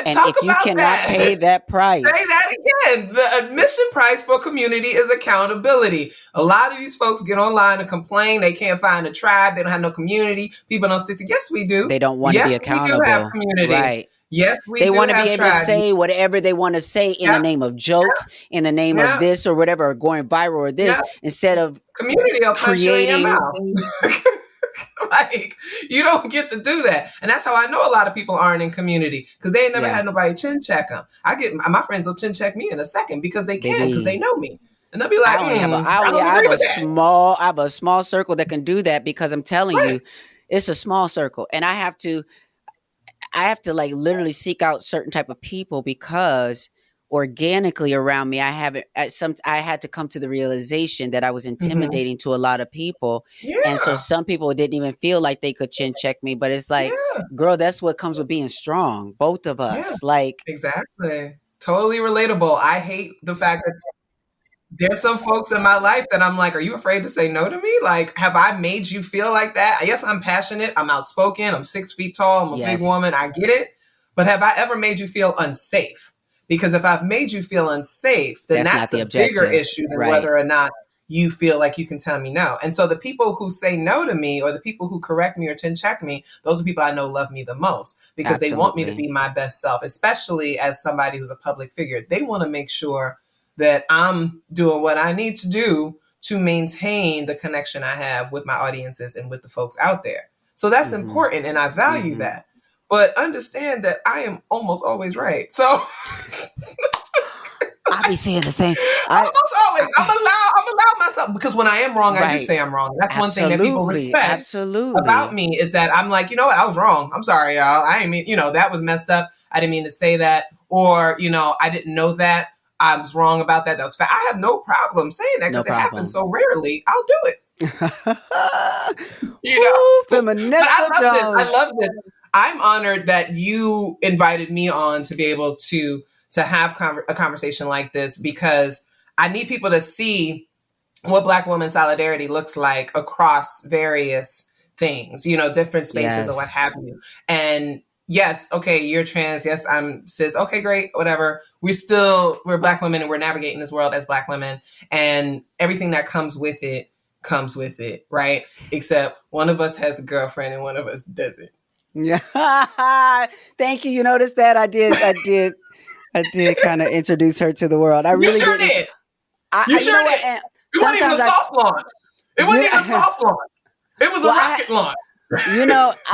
And Talk if you about cannot pay that. that Say price, that again. The admission price for community is accountability. A lot of these folks get online and complain they can't find a tribe, they don't have no community, people don't stick to. Yes, we do. they don't want to be Yes, we do have accountable. community. Right. Yes, we They do want to be have able to tribe. say whatever they want to say in the Yeah, name of jokes, in the name of yeah, this or whatever, or going viral or yeah. this, instead of Community will punch you in your creating. mouth. Like, you don't get to do that. And that's how I know a lot of people aren't in community, because they ain't never Yeah, had nobody chin check them. I get my friends will chin check me in a second because they can, because they baby. know me. And they'll be like, I don't I have agree a with that. small I have a small circle that can do that, because I'm telling Right. you, it's a small circle, and I have to like literally seek out certain type of people, because organically around me, I haven't at some I had to come to the realization that I was Hmm. intimidating to a lot of people. And so Yeah. some people didn't even feel like they could chin check me, but it's like, Yeah. girl, that's what comes with being strong, both of Yeah. us. Like, Exactly. Totally relatable. I hate the fact that there's some folks in my life that I'm like, are you afraid to say no to me? Like, have I made you feel like that? Yes, I'm passionate. I'm outspoken. I'm 6 feet tall. I'm a big woman. yes, I get it. But have I ever made you feel unsafe? Because if I've made you feel unsafe, then that's not that's the a bigger objective. issue than Right. whether or not you feel like you can tell me no. And so the people who say no to me, or the people who correct me or chin check me, those are people I know love me the most, because they want me to Absolutely. be my best self, especially as somebody who's a public figure. They want to make sure that I'm doing what I need to do to maintain the connection I have with my audiences and with the folks out there. So that's Mhm. important, and I value Mhm. that. But understand that I am almost always right. So I be saying the same. I, almost always, I I'm allow myself, because when I am wrong, I do right. say I'm wrong. That's one thing that people Absolutely. respect about Absolutely. me, is that I'm like, you know what, I was wrong. I'm sorry, y'all. I ain't mean, that was messed up. I didn't mean to say that, or I didn't know that. I was wrong about that. That was I have no problem saying that, No because it happens problem. so rarely. I'll do it. You know, Ooh, but I Feminista love this. I Jones. love this. I'm honored that you invited me on to be able to have a conversation like this, because I need people to see what Black woman solidarity looks like across various things, different spaces and what have Yes. you. And yes, okay, you're trans. Yes, I'm cis. Okay, great, whatever. We're Black women, and we're navigating this world as Black women, and everything that comes with it, right? Except one of us has a girlfriend and one of us doesn't. Yeah. Thank you. You noticed that I did kind of introduce her to the world. I You really sure didn't. did. I You you know sure what? did. And It wasn't even a sometimes I, soft launch. It you wasn't even a know, soft launch. It was a well, rocket launch.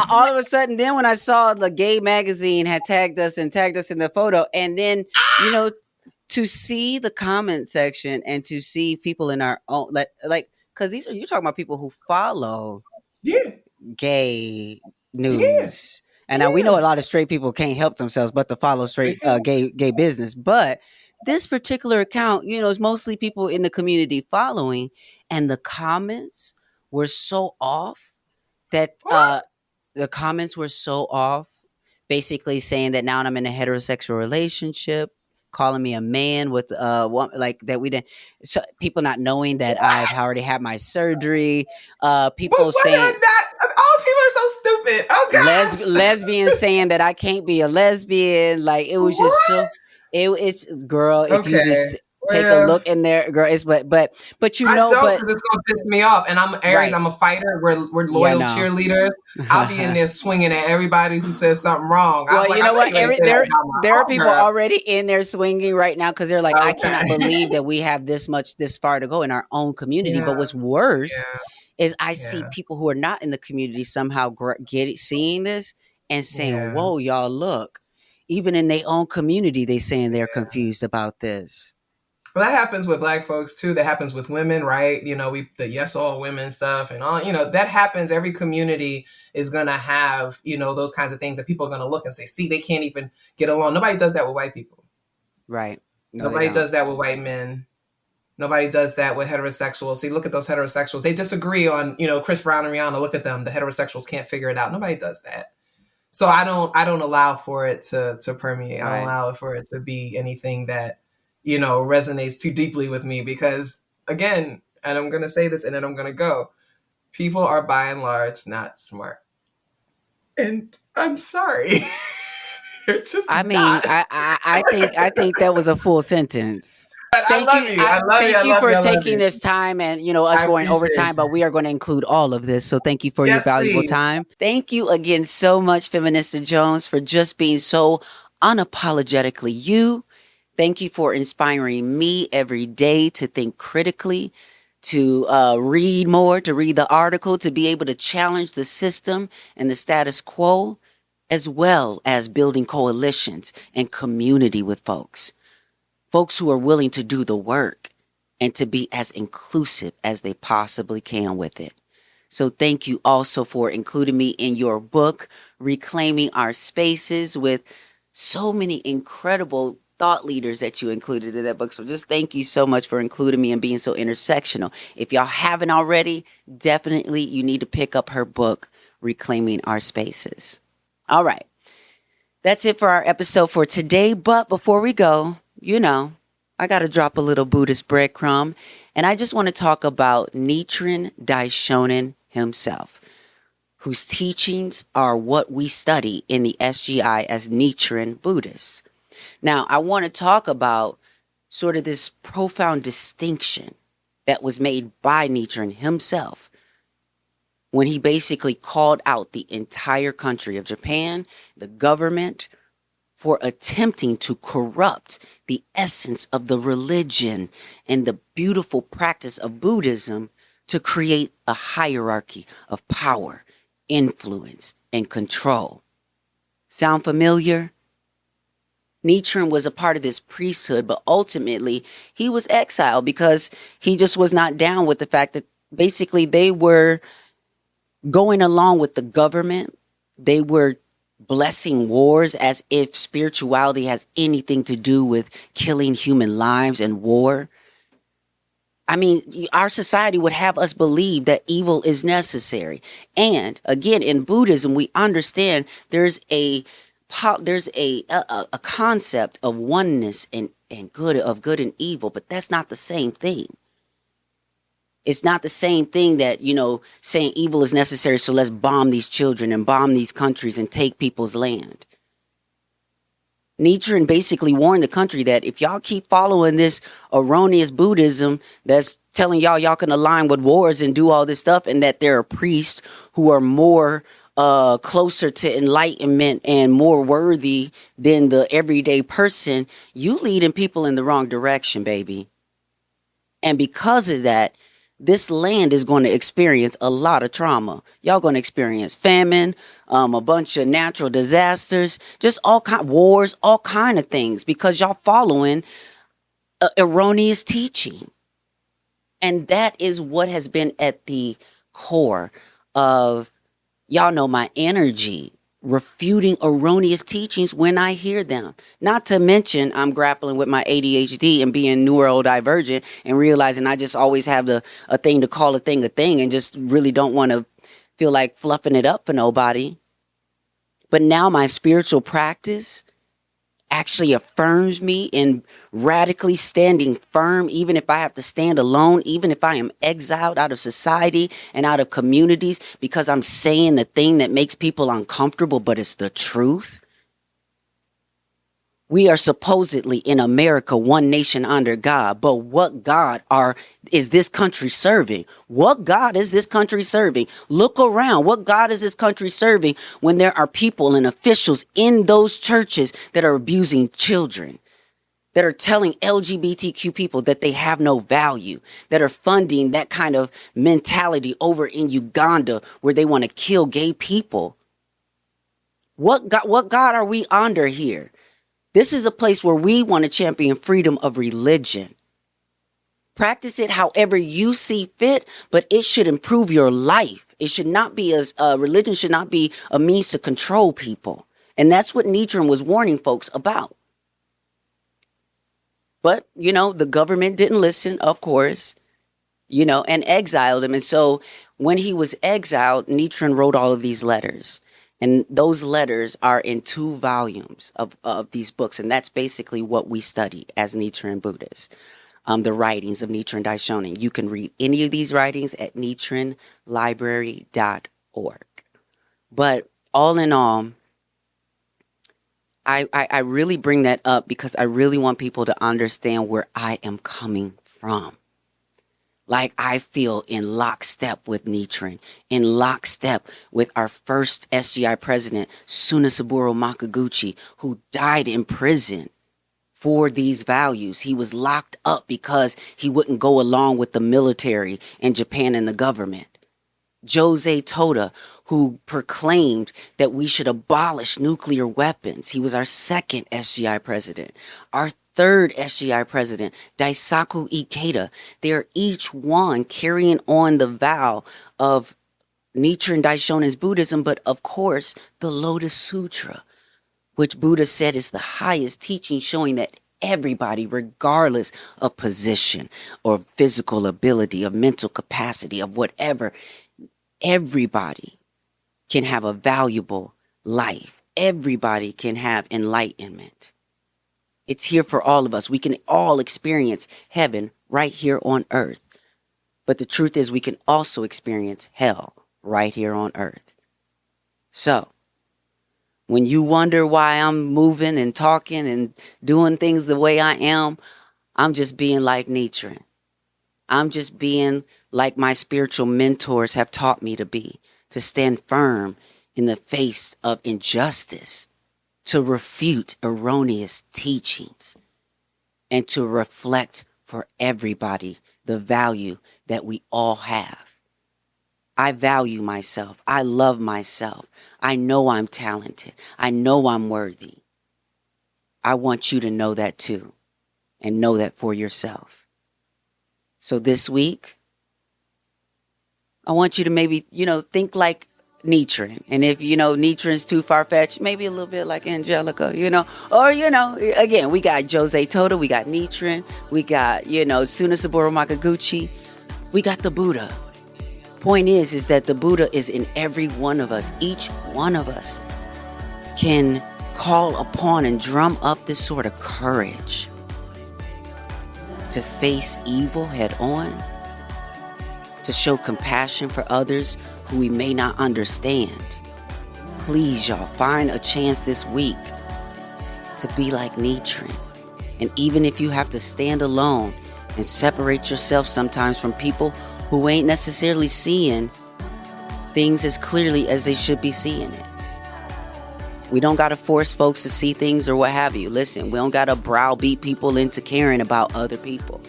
all of a sudden, then when I saw the gay magazine had tagged us in the photo, and then, you know, to see the comment section and to see people in our own, like, because you're talking about people who follow Yeah, gay yeah, news. And now we yeah. know a lot of straight people can't help themselves but to follow They straight can't. gay business. But this particular account, is mostly people in the community following, and the comments were so off that What? the comments were so off, basically saying that now I'm in a heterosexual relationship, calling me a man with like that we didn't. So people not knowing that I've What? already had my surgery. But People what saying are that? All people are so stupid. Oh gosh. lesbians saying that I can't be a lesbian. Like, it was just What? so. It's, girl. If you just Okay. take a Well, look in there, girl. It's but you I know, don't, but because it's gonna piss me off. And I'm Aries. right. I'm a fighter. We're Yeah, loyal no. cheerleaders. I'll be in there swinging at everybody who says something wrong. I'm Well, like, you I know know what? you ain't say that about There are my people homegirl. already in there swinging right now because they're like, I cannot Okay. believe that we have this far to go in our own community. But Yeah, what's worse yeah, is I see yeah, people who are not in the community somehow seeing this and saying, yeah, "Whoa, y'all, look!" Even in their own community, they saying they're yeah. confused about this. Well, that happens with Black folks too. That happens with women, right? We the yes all women stuff and all. That happens. Every community is gonna have those kinds of things that people are gonna look and say, see, they can't even get along. Nobody does that with white people. Right? No, they Nobody don't. does that with white men. Nobody does that with heterosexuals. See, look at those heterosexuals. They disagree on Chris Brown and Rihanna. Look at them. The heterosexuals can't figure it out. Nobody does that. So I don't allow for it to permeate. I don't Right. allow for it to be anything that resonates too deeply with me, because again, and I'm gonna say this and then I'm gonna go. People are by and large not smart, and I'm sorry, they're just I mean, not. I think that was a full sentence. But I Thank love you. you. I love you. I Thank you love you. for I love taking you. this time and us I going appreciate overtime, but you. we are going to include all of this. So thank you for your Yes, valuable please. time. Thank you again so much, Feminista Jones, for just being so unapologetically you. Thank you for inspiring me every day to think critically, to read more, to read the article, to be able to challenge the system and the status quo, as well as building coalitions and community with folks who are willing to do the work and to be as inclusive as they possibly can with it. So thank you also for including me in your book, Reclaiming Our Spaces, with so many incredible thought leaders that you included in that book. So just thank you so much for including me and being so intersectional. If y'all haven't already, definitely you need to pick up her book, Reclaiming Our Spaces. All right. That's it for our episode for today. But before we go, I got to drop a little Buddhist breadcrumb. And I just want to talk about Nichiren Daishonin himself, whose teachings are what we study in the SGI as Nichiren Buddhists. Now, I want to talk about sort of this profound distinction that was made by Nichiren himself when he basically called out the entire country of Japan, the government, for attempting to corrupt the essence of the religion and the beautiful practice of Buddhism to create a hierarchy of power, influence, and control. Sound familiar? Nichiren was a part of this priesthood, but ultimately he was exiled because he just was not down with the fact that basically they were going along with the government. They were blessing wars as if spirituality has anything to do with killing human lives and war. I mean, our society would have us believe that evil is necessary. And again, in Buddhism, we understand there's a concept of oneness and good, of good and evil, but that's not the same thing. It's not the same thing that, saying evil is necessary, so let's bomb these children and bomb these countries and take people's land. Nichiren basically warned the country that if y'all keep following this erroneous Buddhism that's telling y'all can align with wars and do all this stuff, and that there are priests who are more closer to enlightenment and more worthy than the everyday person, you leading people in the wrong direction, baby. And because of that, this land is going to experience a lot of trauma. Y'all going to experience famine, a bunch of natural disasters, just all kind wars, all kind of things, because y'all following erroneous teaching. And that is what has been at the core of, y'all know, my energy, refuting erroneous teachings when I hear them. Not to mention, I'm grappling with my ADHD and being neurodivergent and realizing I just always have a thing to call a thing and just really don't want to feel like fluffing it up for nobody. But now my spiritual practice actually affirms me in radically standing firm, even if I have to stand alone, even if I am exiled out of society and out of communities because I'm saying the thing that makes people uncomfortable, but it's the truth. We are supposedly in America, one nation under God. But what God is this country serving? What God is this country serving? Look around. What God is this country serving when there are people and officials in those churches that are abusing children, that are telling LGBTQ people that they have no value, that are funding that kind of mentality over in Uganda where they want to kill gay people? What God are we under here? This is a place where we want to champion freedom of religion. Practice it however you see fit, but it should improve your life. It should not be religion should not be a means to control people. And that's what Nietzsche was warning folks about. But, the government didn't listen, of course, and exiled him. And so when he was exiled, Nietzsche wrote all of these letters. And those letters are in 2 volumes of these books. And that's basically what we study as Nichiren Buddhists, the writings of Nichiren Daishonin. You can read any of these writings at nichirenlibrary.org. But all in all, I really bring that up because I really want people to understand where I am coming from. Like, I feel in lockstep with Nichiren, in lockstep with our first SGI president, Tsunasaburo Makaguchi, who died in prison for these values. He was locked up because he wouldn't go along with the military and Japan and the government. Jose Toda, who proclaimed that we should abolish nuclear weapons. He was our second SGI president. Our third SGI president, Daisaku Ikeda. They're each one carrying on the vow of Nichiren Daishonin's Buddhism, but of course, the Lotus Sutra, which Buddha said is the highest teaching, showing that everybody, regardless of position or physical ability, of mental capacity, of whatever, everybody can have a valuable life. Everybody can have enlightenment. It's here for all of us. We can all experience heaven right here on earth. But the truth is, we can also experience hell right here on earth. So, when you wonder why I'm moving and talking and doing things the way I am, I'm just being like Nichiren. I'm just being like my spiritual mentors have taught me to be, to stand firm in the face of injustice, to refute erroneous teachings, and to reflect for everybody the value that we all have. I value myself. I love myself. I know I'm talented. I know I'm worthy. I want you to know that too, and know that for yourself. So this week, I want you to maybe, think like Nichiren. And if, Nichiren's too far-fetched, maybe a little bit like Angelica, Or, again, we got Jose Toda, we got Nichiren, we got, Tsunasaburo Makaguchi, we got the Buddha. Point is that the Buddha is in every one of us. Each one of us can call upon and drum up this sort of courage to face evil head on, to show compassion for others who we may not understand. Please, y'all, find a chance this week to be like Nichiren. And even if you have to stand alone and separate yourself sometimes from people who ain't necessarily seeing things as clearly as they should be seeing it. We don't got to force folks to see things or what have you. Listen, we don't got to browbeat people into caring about other people.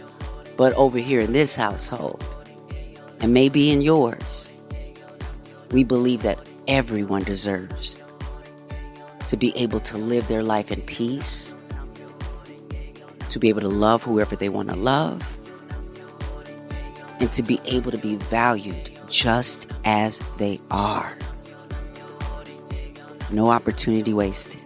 But over here in this household, and maybe in yours, we believe that everyone deserves to be able to live their life in peace, to be able to love whoever they want to love, and to be able to be valued just as they are. No opportunity wasted.